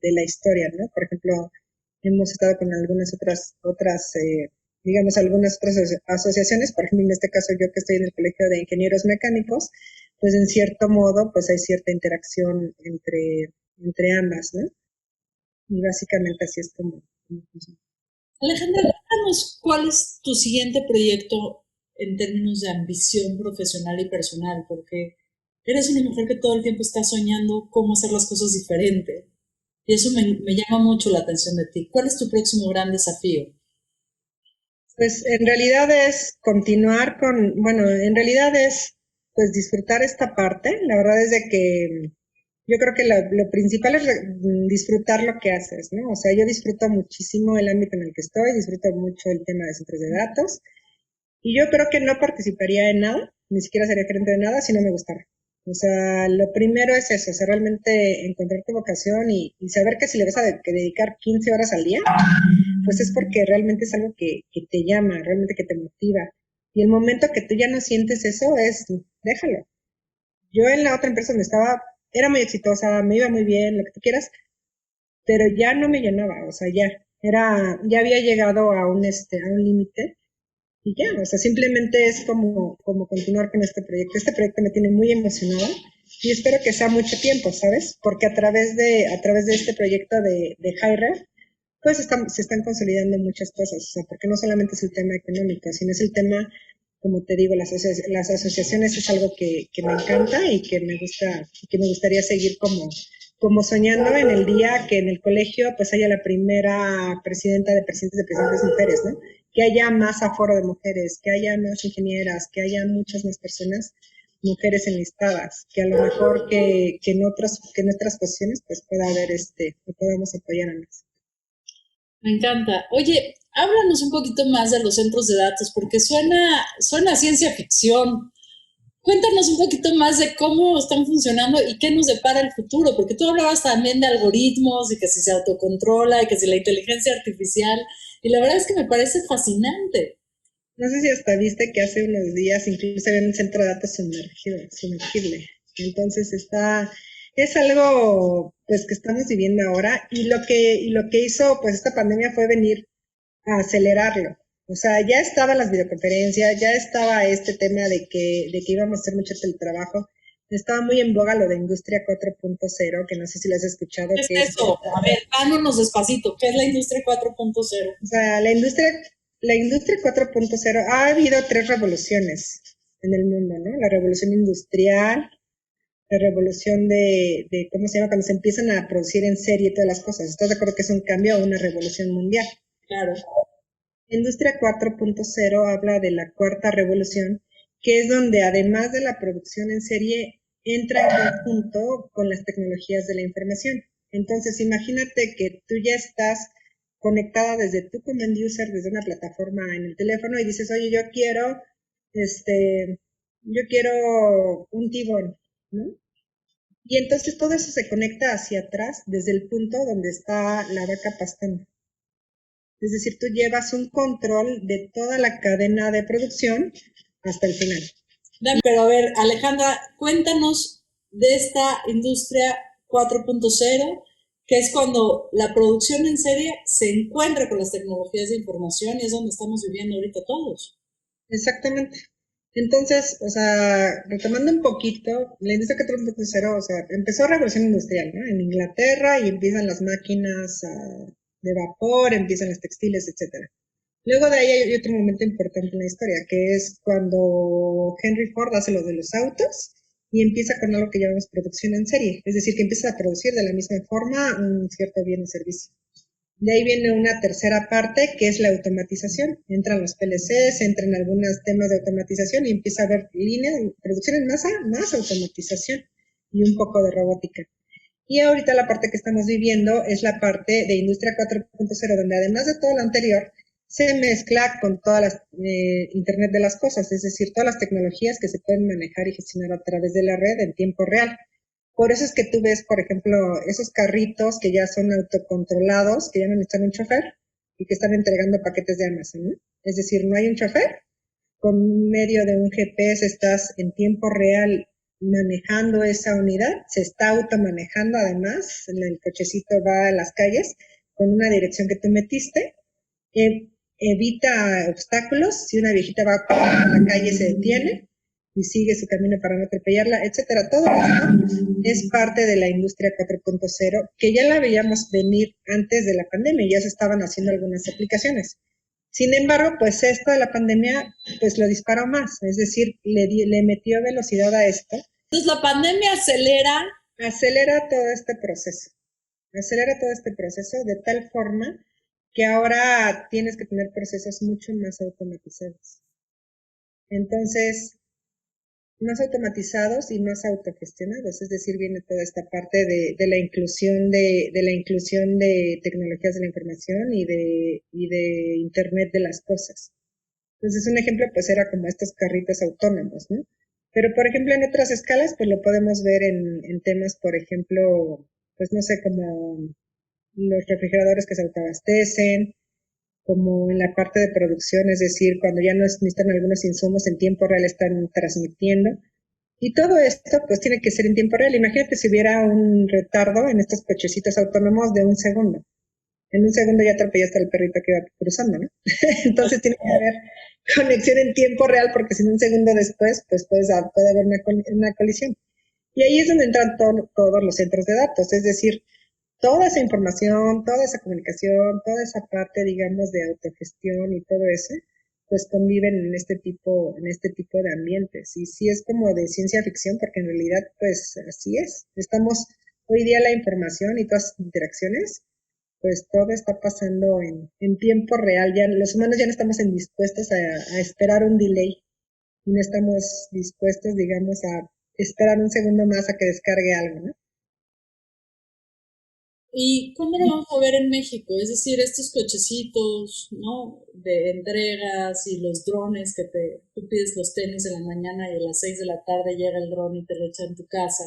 la historia, ¿no? Por ejemplo, hemos estado con digamos, algunas otras asociaciones, por ejemplo, en este caso yo que estoy en el Colegio de Ingenieros Mecánicos, pues en cierto modo, pues hay cierta interacción entre ambas, ¿no? Y básicamente así es como funciona. Alejandra, cuéntanos cuál es tu siguiente proyecto en términos de ambición profesional y personal, porque eres una mujer que todo el tiempo está soñando cómo hacer las cosas diferente. Y eso me llama mucho la atención de ti. ¿Cuál es tu próximo gran desafío? Pues en realidad es bueno, en realidad es pues disfrutar esta parte. La verdad es de que yo creo que lo principal es disfrutar lo que haces, ¿no? O sea, yo disfruto muchísimo el ámbito en el que estoy, disfruto mucho el tema de centros de datos y yo creo que no participaría en nada, ni siquiera sería gerente de nada si no me gustara. O sea, lo primero es eso, o sea, realmente encontrar tu vocación y saber que si le vas que dedicar 15 horas al día, pues es porque realmente es algo que te llama, realmente que te motiva. Y el momento que tú ya no sientes eso déjalo. Yo en la otra empresa donde estaba, era muy exitosa, me iba muy bien, lo que tú quieras, pero ya no me llenaba, o sea, ya había llegado a un límite y ya, o sea, simplemente es como continuar con este proyecto. Este proyecto me tiene muy emocionada y espero que sea mucho tiempo, ¿sabes? Porque a través de este proyecto de HiRef, pues se están consolidando muchas cosas, o sea, porque no solamente es el tema económico, sino es el tema, como te digo, las asociaciones es algo que me encanta y que me gusta, y que me gustaría seguir como soñando en el día que en el colegio pues haya la primera presidenta de presidentes de presidentes mujeres, ¿no? Que haya más aforo de mujeres, que haya más ingenieras, que haya muchas más personas, mujeres enlistadas, que a lo mejor que en otras posiciones pues pueda haber que podamos apoyar a más. Me encanta. Oye, háblanos un poquito más de los centros de datos, porque suena a ciencia ficción. Cuéntanos un poquito más de cómo están funcionando y qué nos depara el futuro, porque tú hablabas también de algoritmos y que si se autocontrola y que si la inteligencia artificial, y la verdad es que me parece fascinante. No sé si hasta viste que hace unos días incluso había un centro de datos sumergible. Entonces es algo pues que estamos viviendo ahora y lo que hizo pues esta pandemia fue venir a acelerarlo. O sea, ya estaban las videoconferencias, ya estaba este tema de que íbamos a hacer mucho teletrabajo. Estaba muy en boga lo de Industria 4.0, que no sé si lo has escuchado, ¿Qué es que es eso? A ver, vámonos despacito. ¿Qué es la industria 4.0? o sea, la industria 4.0 ha habido tres revoluciones en el mundo, ¿no? La revolución industrial, la revolución de ¿cómo se llama? Cuando se empiezan a producir en serie todas las cosas. ¿Estás de acuerdo que es un cambio a una revolución mundial? Claro. La industria 4.0 habla de la cuarta revolución, que es donde además de la producción en serie, entra en conjunto con las tecnologías de la información. Entonces, imagínate que tú ya estás conectada desde tu command user, desde una plataforma en el teléfono y dices, oye, yo quiero un tibón, ¿no? Y entonces todo eso se conecta hacia atrás desde el punto donde está la vaca pastando. Es decir, tú llevas un control de toda la cadena de producción hasta el final. Pero a ver, Alejandra, cuéntanos de esta industria 4.0, que es cuando la producción en serie se encuentra con las tecnologías de información y es donde estamos viviendo ahorita todos. Exactamente. Entonces, o sea, retomando un poquito, la industria 4.0, o sea, empezó revolución industrial, ¿no? En Inglaterra y empiezan las máquinas de vapor, empiezan los textiles, etcétera. Luego de ahí hay otro momento importante en la historia, que es cuando Henry Ford hace lo de los autos y empieza con algo que llamamos producción en serie, es decir, que empieza a producir de la misma forma un cierto bien o servicio. De ahí viene una tercera parte que es la automatización. Entran los PLCs, entran algunos temas de automatización y empieza a haber líneas, producción en masa, más automatización y un poco de robótica. Y ahorita la parte que estamos viviendo es la parte de Industria 4.0, donde además de todo lo anterior, se mezcla con todas las Internet de las cosas, es decir, todas las tecnologías que se pueden manejar y gestionar a través de la red en tiempo real. Por eso es que tú ves, por ejemplo, esos carritos que ya son autocontrolados, que ya no necesitan un chofer y que están entregando paquetes de Amazon, ¿no? Es decir, no hay un chofer, con medio de un GPS estás en tiempo real manejando esa unidad, se está automanejando además, el cochecito va a las calles con una dirección que tú metiste, evita obstáculos, si una viejita va a la calle se detiene y sigue su camino para no atropellarla, etcétera. Todo esto es parte de la industria 4.0 que ya la veíamos venir antes de la pandemia, ya se estaban haciendo algunas aplicaciones. Sin embargo, pues esto de la pandemia pues lo disparó más, es decir, le metió velocidad a esto. Entonces la pandemia Acelera todo este proceso, acelera todo este proceso de tal forma que ahora tienes que tener procesos mucho más automatizados. Entonces, más automatizados y más autogestionados, es decir, viene toda esta parte de la inclusión de tecnologías de la información y de Internet de las cosas. Entonces, un ejemplo, pues era como estos carritos autónomos, ¿no? Pero, por ejemplo, en otras escalas, pues lo podemos ver en temas, por ejemplo, pues no sé, como los refrigeradores que se autoabastecen, como en la parte de producción, es decir, cuando ya no necesitan algunos insumos en tiempo real están transmitiendo. Y todo esto pues tiene que ser en tiempo real. Imagínate si hubiera un retardo en estos cochecitos autónomos de un segundo. en un segundo ya atropellaste al perrito que iba cruzando, ¿no? Entonces tiene que haber conexión en tiempo real porque si no un segundo después, pues puede haber una colisión. Y ahí es donde entran todos los centros de datos, es decir, toda esa información, toda esa comunicación, toda esa parte, digamos, de autogestión y todo eso, pues conviven en este tipo de ambientes. Y sí es como de ciencia ficción, porque en realidad, pues así es. Estamos, hoy día la información y todas las interacciones, pues todo está pasando en tiempo real. Ya los humanos ya no estamos dispuestos a esperar un delay y no estamos dispuestos, digamos, a esperar un segundo más a que descargue algo, ¿no? ¿Y cómo lo vamos a ver en México? Es decir, estos cochecitos, ¿no? De entregas y los drones tú pides los tenis en la mañana y a las 6 de la tarde llega el dron y te lo echa en tu casa.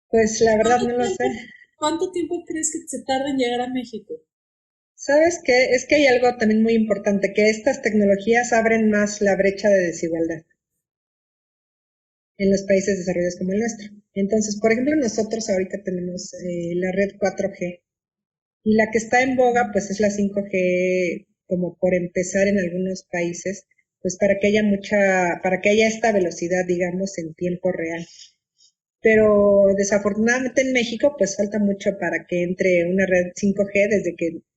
Pues la verdad ¿Cuánto no lo sé. tiempo, cuánto tiempo crees que se tarda en llegar a México? ¿Sabes qué? Es que hay algo también muy importante, que estas tecnologías abren más la brecha de desigualdad en los países desarrollados como el nuestro. Entonces, por ejemplo, nosotros ahorita tenemos la red 4G y la que está en boga pues es la 5G como por empezar en algunos países, pues para que haya esta velocidad, digamos, en tiempo real. Pero desafortunadamente en México pues falta mucho para que entre una red 5G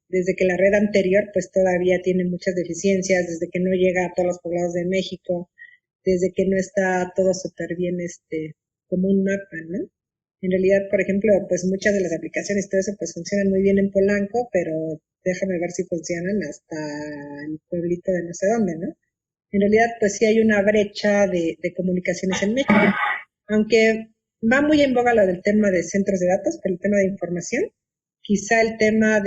desde que la red anterior pues todavía tiene muchas deficiencias, desde que no llega a todos los poblados de México, desde que no está todo súper bien como un mapa, ¿no? En realidad, por ejemplo, pues muchas de las aplicaciones y todo eso pues funcionan muy bien en Polanco, pero déjame ver si funcionan hasta el pueblito de no sé dónde, ¿no? En realidad, pues sí hay una brecha de comunicaciones en México, aunque va muy en boga lo del tema de centros de datos, por el tema de información, quizá el tema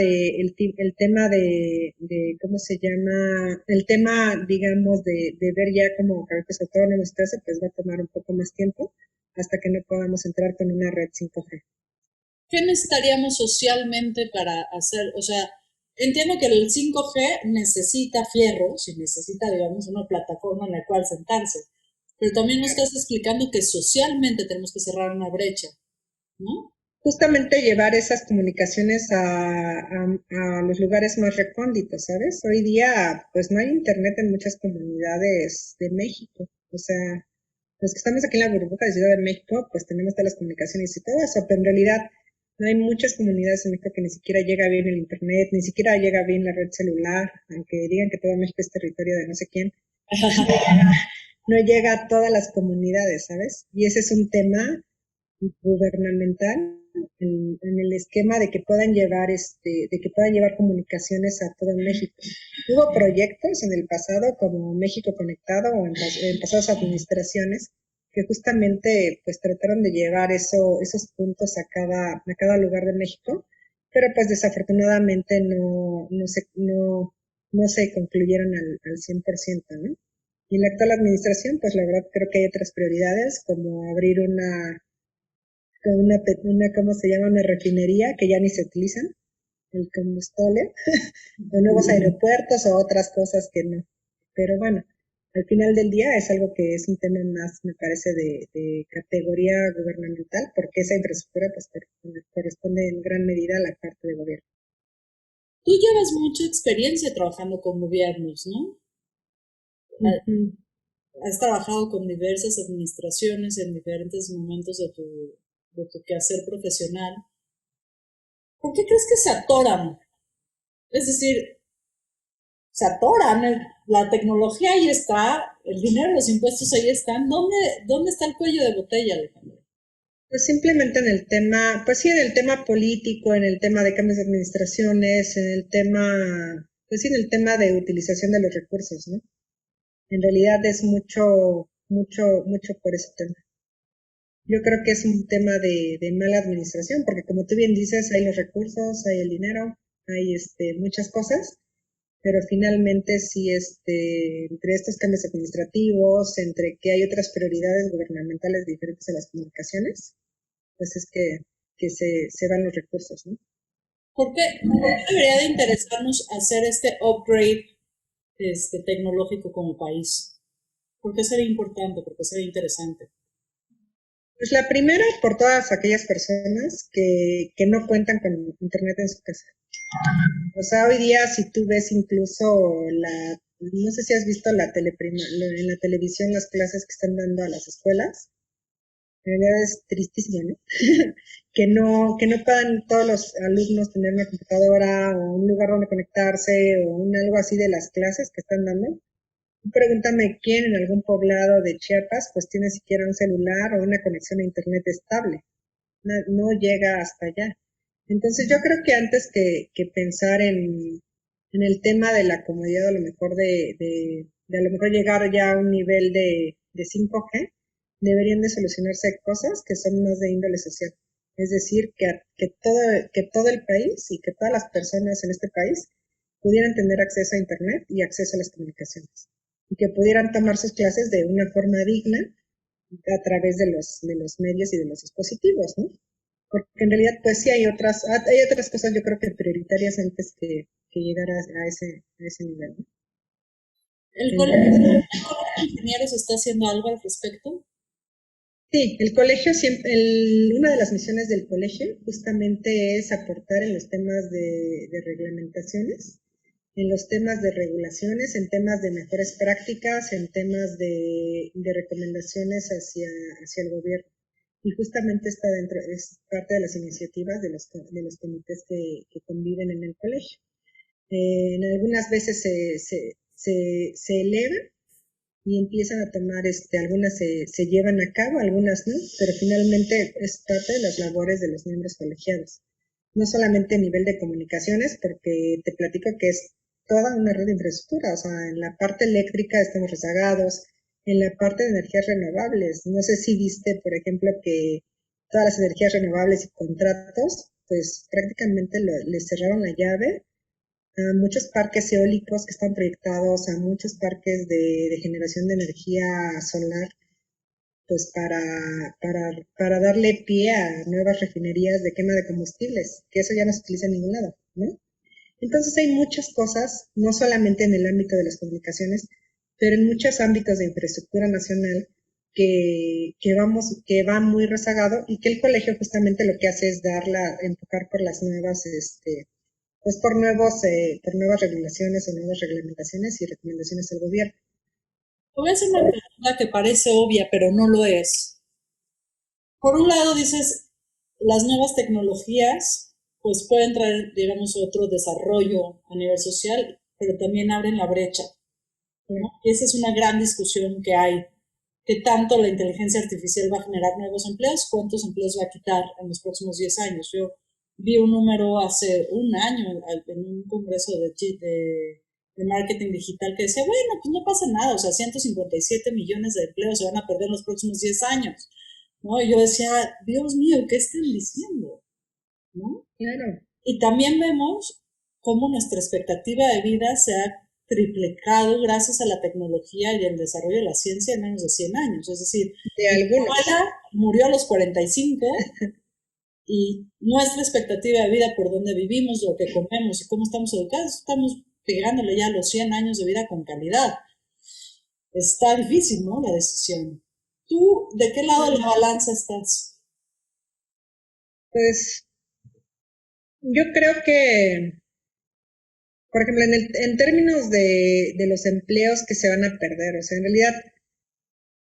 ¿cómo se llama? El tema, digamos, de ver ya como caracteres autónomos y todo eso, pues va a tomar un poco más tiempo hasta que no podamos entrar con una red 5G. ¿Qué necesitaríamos socialmente para hacer? O sea, entiendo que el 5G necesita fierros y necesita, digamos, una plataforma en la cual sentarse, pero también nos estás explicando que socialmente tenemos que cerrar una brecha, ¿no? Justamente llevar esas comunicaciones a los lugares más recónditos, ¿sabes? Hoy día, pues no hay internet en muchas comunidades de México. O sea, los que estamos aquí en la burbuja de Ciudad de México, pues tenemos todas las comunicaciones y todo eso, pero en realidad no hay muchas comunidades en México que ni siquiera llega bien el internet, ni siquiera llega bien la red celular, aunque digan que todo México es territorio de no sé quién, no llega a todas las comunidades, ¿sabes? Y ese es un tema gubernamental en el esquema de que puedan llevar comunicaciones a todo México. Hubo proyectos en el pasado como México Conectado o en pasadas administraciones que justamente pues trataron de llevar esos puntos a cada lugar de México, pero pues desafortunadamente no se concluyeron al 100%, ¿no? Y en la actual administración, pues la verdad creo que hay otras prioridades como abrir ¿cómo se llama? Una refinería que ya ni se utilizan, el combustible, o nuevos aeropuertos o otras cosas que no. Pero bueno, al final del día es algo que es un tema más, me parece, de categoría gubernamental, porque esa infraestructura pues corresponde en gran medida a la parte de gobierno. Tú llevas mucha experiencia trabajando con gobiernos, ¿no? Ujú. Has trabajado con diversas administraciones en diferentes momentos de tu quehacer profesional. ¿Por qué crees que se atoran? Es decir, se atoran, la tecnología ahí está, el dinero, los impuestos ahí están. ¿Dónde está el cuello de botella, Alejandro? Pues simplemente en el tema, pues sí, en el tema político, en el tema de cambios de administraciones, pues sí, en el tema de utilización de los recursos, ¿no? En realidad es mucho por ese tema. Yo creo que es un tema de mala administración, porque como tú bien dices, hay los recursos, hay el dinero, hay muchas cosas, pero finalmente sí entre estos cambios administrativos, entre que hay otras prioridades gubernamentales diferentes a las comunicaciones, pues es que se van los recursos, ¿no? ¿Por qué debería de interesarnos hacer este upgrade tecnológico como país? ¿Por qué sería importante? ¿Por qué sería interesante? Pues la primera, por todas aquellas personas que no cuentan con internet en su casa. O sea, hoy día si tú ves incluso no sé si has visto en la televisión las clases que están dando a las escuelas, en realidad es tristísimo, ¿no? Que no puedan todos los alumnos tener una computadora o un lugar donde conectarse o algo así de las clases que están dando. Pregúntame quién en algún poblado de Chiapas pues tiene siquiera un celular o una conexión a internet estable. No, no llega hasta allá. Entonces yo creo que antes que pensar en el tema de la comodidad, a lo mejor de a lo mejor llegar ya a un nivel de 5G, deberían de solucionarse cosas que son más de índole social. Es decir, que todo el país y que todas las personas en este país pudieran tener acceso a Internet y acceso a las comunicaciones. Y que pudieran tomar sus clases de una forma digna a través de los medios y de los dispositivos, ¿no? Porque en realidad, pues sí hay otras cosas yo creo que prioritarias antes que llegar a ese nivel, ¿no? ¿El colegio Entonces, de ingenieros está haciendo algo al respecto? sí, el colegio siempre, una de las misiones del colegio justamente es aportar en los temas de reglamentaciones, en los temas de regulaciones, en temas de mejores prácticas, en temas de recomendaciones hacia el gobierno. Y justamente está dentro, es parte de las iniciativas de los comités que conviven en el colegio. En algunas veces se eleva y empiezan a tomar, algunas se llevan a cabo, algunas no, pero finalmente es parte de las labores de los miembros colegiados. No solamente a nivel de comunicaciones, porque te platico que es toda una red de infraestructura, o sea, en la parte eléctrica estamos rezagados, en la parte de energías renovables. No sé si viste, por ejemplo, que todas las energías renovables y contratos, pues prácticamente les cerraron la llave a muchos parques eólicos que están proyectados, a muchos parques de generación de energía solar, pues para darle pie a nuevas refinerías de quema de combustibles, que eso ya no se utiliza en ningún lado, ¿no? Entonces hay muchas cosas, no solamente en el ámbito de las comunicaciones, pero en muchos ámbitos de infraestructura nacional que va muy rezagado y que el colegio justamente lo que hace es empujar por las nuevas, pues por nuevas regulaciones o nuevas reglamentaciones y recomendaciones del gobierno. Te voy a hacer una pregunta que parece obvia, pero no lo es. Por un lado dices, las nuevas tecnologías pues pueden traer, digamos, otro desarrollo a nivel social, pero también abren la brecha, ¿no? Y esa es una gran discusión que hay, que tanto la inteligencia artificial va a generar nuevos empleos, cuántos empleos va a quitar en los próximos 10 años. Yo vi un número hace un año en un congreso de marketing digital que decía, bueno, pues no pasa nada, o sea, 157 millones de empleos se van a perder en los próximos 10 años, ¿no? Y yo decía, Dios mío, ¿qué están diciendo? ¿No? Claro, Y también vemos cómo nuestra expectativa de vida se ha triplicado gracias a la tecnología y el desarrollo de la ciencia en menos de 100 años. Es decir, de mi algunos. abuela murió a los 45 y nuestra expectativa de vida por donde vivimos, lo que comemos y cómo estamos educados, estamos pegándole ya a los 100 años de vida con calidad. Está difícil, ¿no? La decisión. ¿Tú de qué lado de la balanza estás? Pues yo creo que, por ejemplo, en términos de los empleos que se van a perder, o sea, en realidad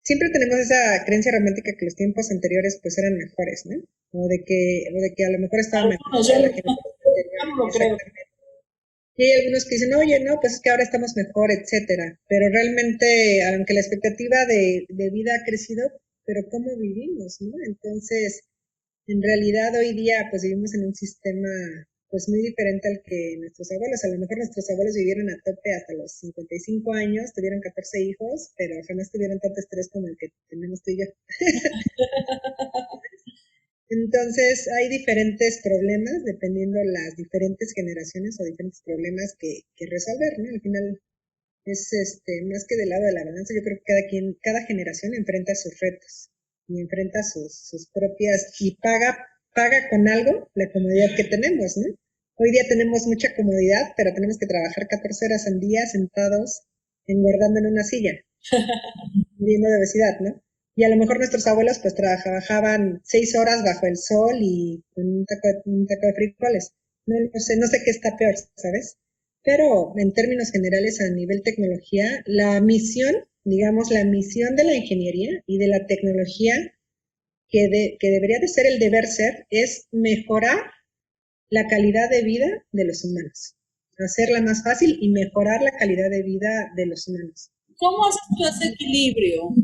siempre tenemos esa creencia romántica que los tiempos anteriores pues eran mejores, ¿no? O de que a lo mejor estaba mejor Algunos, yo la no, generación anterior, yo no lo creo. exactamente. Y hay algunos que dicen, oye, no, pues es que ahora estamos mejor, etcétera. Pero realmente, aunque la expectativa de vida ha crecido, pero ¿cómo vivimos, no? Entonces, en realidad hoy día pues vivimos en un sistema pues muy diferente al que nuestros abuelos. A lo mejor nuestros abuelos vivieron a tope hasta los 55 años, tuvieron 14 hijos, pero jamás tuvieron tanto estrés como el que tenemos tú y yo. Entonces hay diferentes problemas dependiendo las diferentes generaciones o diferentes problemas que resolver, ¿no? Al final es más que del lado de la balanza, yo creo que cada generación enfrenta sus retos y enfrenta sus propias y paga con algo la comodidad que tenemos, ¿no? Hoy día tenemos mucha comodidad, pero tenemos que trabajar 14 horas al día sentados, engordando en una silla, muriendo de obesidad, ¿no? Y a lo mejor nuestros abuelos pues trabajaban 6 horas bajo el sol y con un taco de frijoles. No sé qué está peor, ¿sabes? Pero en términos generales, a nivel tecnología, la misión, digamos, la misión de la ingeniería y de la tecnología que debería de ser el deber ser es mejorar la calidad de vida de los humanos, hacerla más fácil y mejorar la calidad de vida de los humanos. ¿Cómo haces tú ese equilibrio?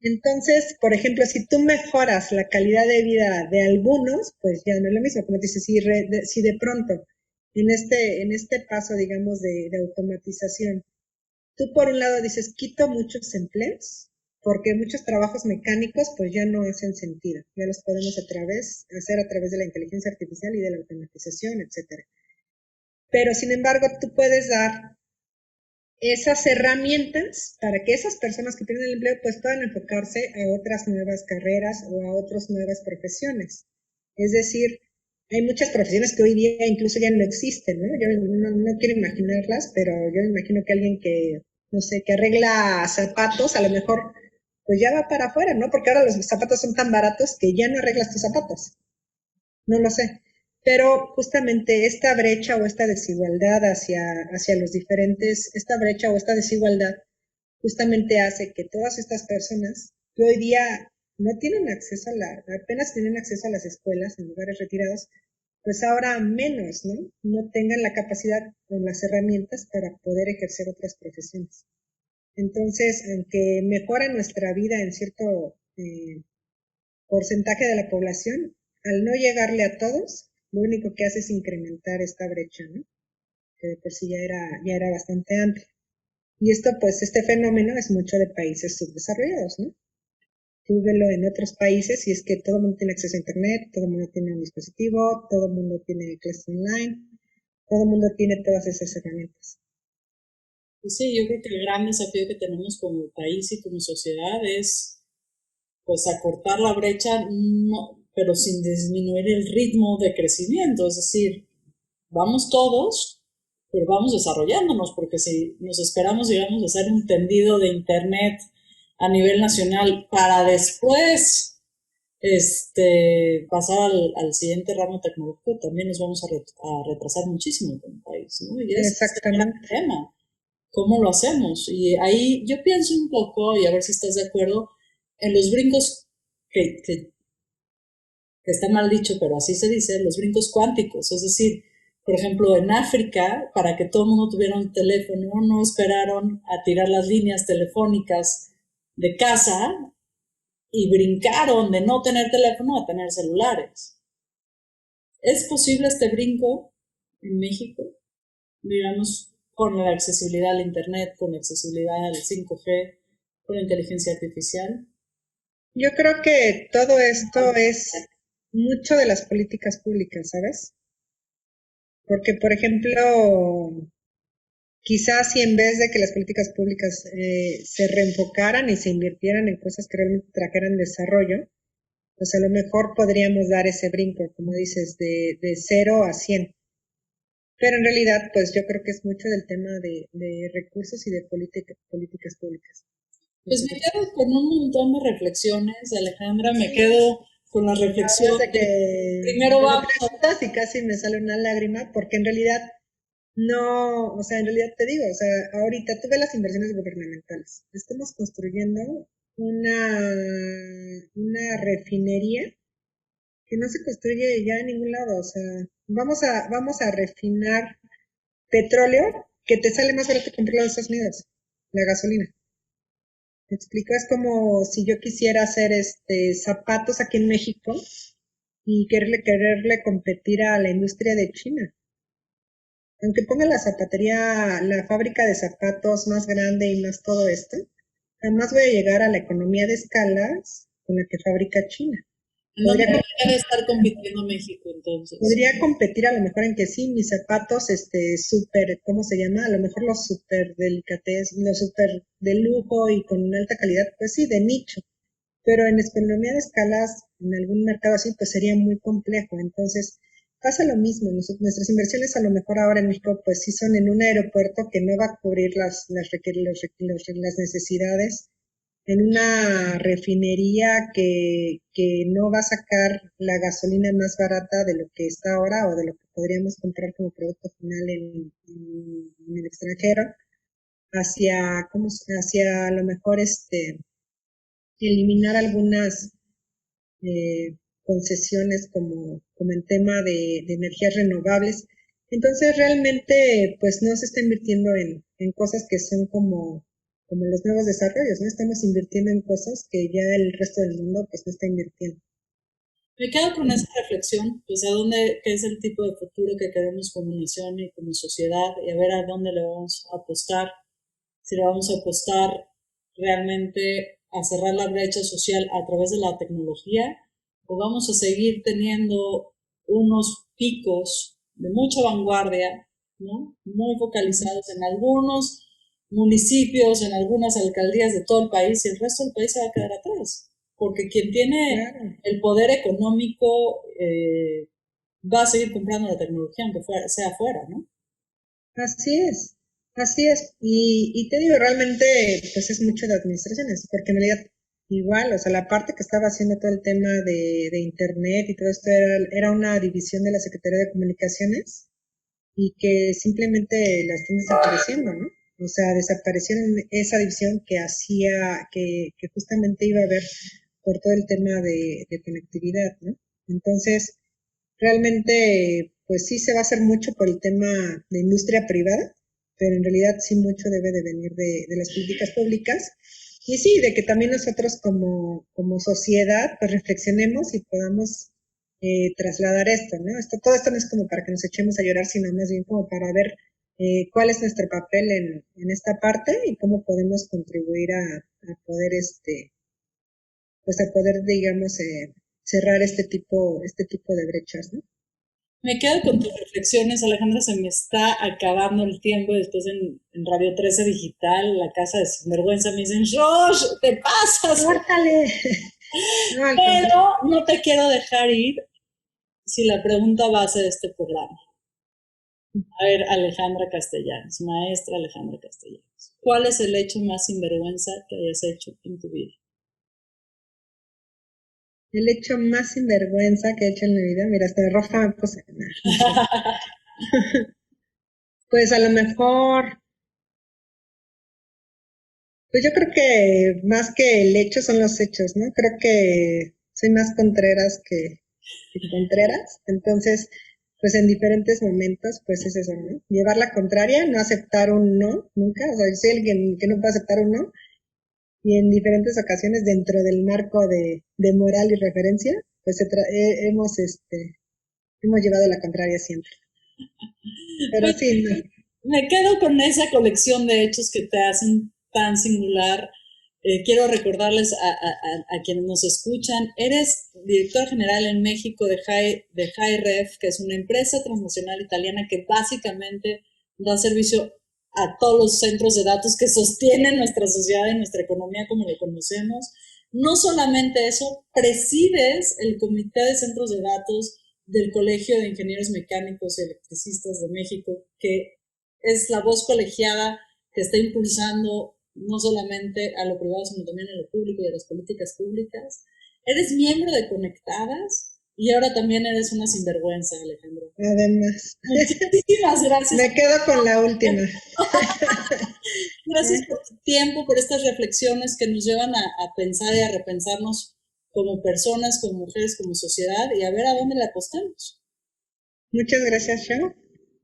Entonces, por ejemplo, si tú mejoras la calidad de vida de algunos, pues ya no es lo mismo. Como dices, si de pronto en este paso, digamos, de automatización, tú por un lado dices, quito muchos empleos, porque muchos trabajos mecánicos pues ya no hacen sentido. Ya los podemos hacer a través de la inteligencia artificial y de la automatización, etcétera. Pero sin embargo, tú puedes dar esas herramientas para que esas personas que pierden el empleo pues puedan enfocarse a otras nuevas carreras o a otras nuevas profesiones. Es decir, hay muchas profesiones que hoy día incluso ya no existen, ¿no? Yo no quiero imaginarlas, pero yo me imagino que alguien que, no sé, que arregla zapatos, a lo mejor pues ya va para afuera, ¿no? Porque ahora los zapatos son tan baratos que ya no arreglas tus zapatos. No lo sé. Pero justamente esta brecha o esta desigualdad hacia los diferentes, esta brecha o esta desigualdad justamente hace que todas estas personas que hoy día no tienen acceso apenas tienen acceso a las escuelas en lugares retirados, pues ahora menos, ¿no? No tengan la capacidad o las herramientas para poder ejercer otras profesiones. Entonces, aunque mejora nuestra vida en cierto porcentaje de la población, al no llegarle a todos, lo único que hace es incrementar esta brecha, ¿no? Que de por sí ya era bastante amplia. Y esto, pues, este fenómeno es mucho de países subdesarrollados, ¿no? Tú velo en otros países y es que todo el mundo tiene acceso a Internet, todo el mundo tiene un dispositivo, todo el mundo tiene clases online, todo el mundo tiene todas esas herramientas. Sí, yo creo que el gran desafío que tenemos como país y como sociedad es pues acortar la brecha, no, pero sin disminuir el ritmo de crecimiento, es decir, vamos todos, pero vamos desarrollándonos, porque si nos esperamos, digamos, a hacer un tendido de internet a nivel nacional para después pasar al siguiente ramo tecnológico, también nos vamos a retrasar muchísimo como país, ¿no? Y ese es el gran Exactamente. tema. ¿Cómo lo hacemos? Y ahí yo pienso un poco, y a ver si estás de acuerdo, en los brincos que está mal dicho, pero así se dice, los brincos cuánticos. Es decir, por ejemplo, en África, para que todo el mundo tuviera un teléfono, no esperaron a tirar las líneas telefónicas de casa y brincaron de no tener teléfono a tener celulares. ¿Es posible este brinco en México? Digamos, con la accesibilidad al Internet, con la accesibilidad al 5G, con la inteligencia artificial. Yo creo que todo esto es mucho de las políticas públicas, ¿sabes? Porque, por ejemplo, quizás si en vez de que las políticas públicas se reenfocaran y se invirtieran en cosas que realmente trajeran desarrollo, pues a lo mejor podríamos dar ese brinco, como dices, de 0 a 100. Pero en realidad, pues yo creo que es mucho del tema de recursos y de políticas públicas. Pues me quedo con un montón de reflexiones, Alejandra, me quedo con la reflexión Hablas de que primero me lo vamos a... preguntas y casi me sale una lágrima, porque en realidad no, o sea, en realidad te digo, o sea, ahorita tú ves las inversiones gubernamentales. Estamos construyendo una refinería que no se construye ya en ningún lado. O sea, vamos a refinar petróleo que te sale más barato comprarlo en Estados Unidos, la gasolina. ¿Me explico? Es como si yo quisiera hacer zapatos aquí en México y quererle competir a la industria de China. Aunque ponga la fábrica de zapatos más grande y más todo esto, jamás voy a llegar a la economía de escalas con la que fabrica China. ¿En dónde debería de estar compitiendo México entonces? Podría competir a lo mejor en que sí, mis zapatos, súper, ¿cómo se llama? A lo mejor los súper delicates, los súper de lujo y con alta calidad, pues sí, de nicho. Pero en economía de escalas, en algún mercado así, pues sería muy complejo. Entonces, pasa lo mismo. Nuestras inversiones a lo mejor ahora en México, pues sí son en un aeropuerto que no va a cubrir las necesidades, en una refinería que no va a sacar la gasolina más barata de lo que está ahora o de lo que podríamos comprar como producto final en el extranjero, hacia a lo mejor eliminar algunas concesiones como en tema de energías renovables. Entonces realmente pues no se está invirtiendo en cosas que son como los nuevos desarrollos, ¿no? Estamos invirtiendo en cosas que ya el resto del mundo pues no está invirtiendo. Me quedo con esa reflexión, pues a dónde, qué es el tipo de futuro que queremos como nación y como sociedad, y a ver a dónde le vamos a apostar, si le vamos a apostar realmente a cerrar la brecha social a través de la tecnología, o vamos a seguir teniendo unos picos de mucha vanguardia, ¿no? Muy focalizados en algunos municipios, en algunas alcaldías de todo el país, y el resto del país se va a quedar atrás. Porque quien tiene el poder económico va a seguir comprando la tecnología, aunque sea afuera, ¿no? Así es, así es. Y te digo, realmente, pues es mucho de administraciones, porque en realidad, igual, o sea, la parte que estaba haciendo todo el tema de Internet y todo esto era una división de la Secretaría de Comunicaciones y que simplemente la están desapareciendo, ¿no? O sea, desaparecieron esa división que hacía, que justamente iba a haber por todo el tema de conectividad, ¿no? Entonces, realmente, pues sí se va a hacer mucho por el tema de industria privada, pero en realidad sí mucho debe de venir de las políticas públicas. Y sí, de que también nosotros como sociedad, pues reflexionemos y podamos trasladar esto, ¿no? Todo esto no es como para que nos echemos a llorar, sino más bien como para ver cuál es nuestro papel en esta parte y cómo podemos contribuir a poder, pues a poder, digamos, cerrar este tipo de brechas, ¿no? Me quedo con tus reflexiones, Alejandra, se me está acabando el tiempo. Después en Radio 13 Digital, la casa de sinvergüenza, me dicen, Josh, te pasas. ¡Córtale! No, pero no te quiero dejar ir si la pregunta base de este programa. A ver, Alejandra Castellanos, maestra Alejandra Castellanos, ¿cuál es el hecho más sinvergüenza que hayas hecho en tu vida? El hecho más sinvergüenza que he hecho en mi vida, mira, hasta de roja me puse. Pues a lo mejor, pues yo creo que más que el hecho son los hechos, ¿no? Creo que soy más contreras que contreras, entonces, pues en diferentes momentos, pues es eso, ¿no? Llevar la contraria, no aceptar un no, nunca, o sea, yo soy alguien que no puede aceptar un no, y en diferentes ocasiones dentro del marco de moral y referencia, pues hemos llevado la contraria siempre. Pero Pues, sí, no. me quedo con esa colección de hechos que te hacen tan singular. Quiero recordarles a quienes nos escuchan, eres director general en México de HiRef, que es una empresa transnacional italiana que básicamente da servicio a todos los centros de datos que sostienen nuestra sociedad y nuestra economía como lo conocemos. No solamente eso, presides el Comité de Centros de Datos del Colegio de Ingenieros Mecánicos y Electricistas de México, que es la voz colegiada que está impulsando no solamente a lo privado, sino también a lo público y a las políticas públicas. Eres miembro de Conectadas y ahora también eres una sinvergüenza, Alejandra. Además. Muchísimas gracias. Me quedo con la última. Gracias por tu tiempo, por estas reflexiones que nos llevan a pensar y a repensarnos como personas, como mujeres, como sociedad y a ver a dónde le apostamos. Muchas gracias, Shao.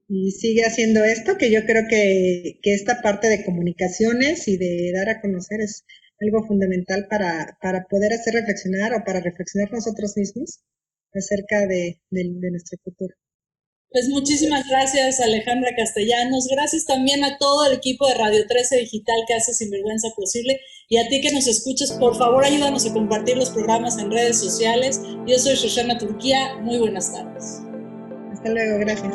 Y sigue haciendo esto, que yo creo que esta parte de comunicaciones y de dar a conocer es algo fundamental para poder hacer reflexionar o para reflexionar nosotros mismos acerca de nuestro futuro. Pues muchísimas gracias, Alejandra Castellanos. Gracias también a todo el equipo de Radio 13 Digital que hace Sinvergüenza posible. Y a ti que nos escuchas, por favor, ayúdanos a compartir los programas en redes sociales. Yo soy Shoshana Turquía. Muy buenas tardes. Hasta luego, gracias.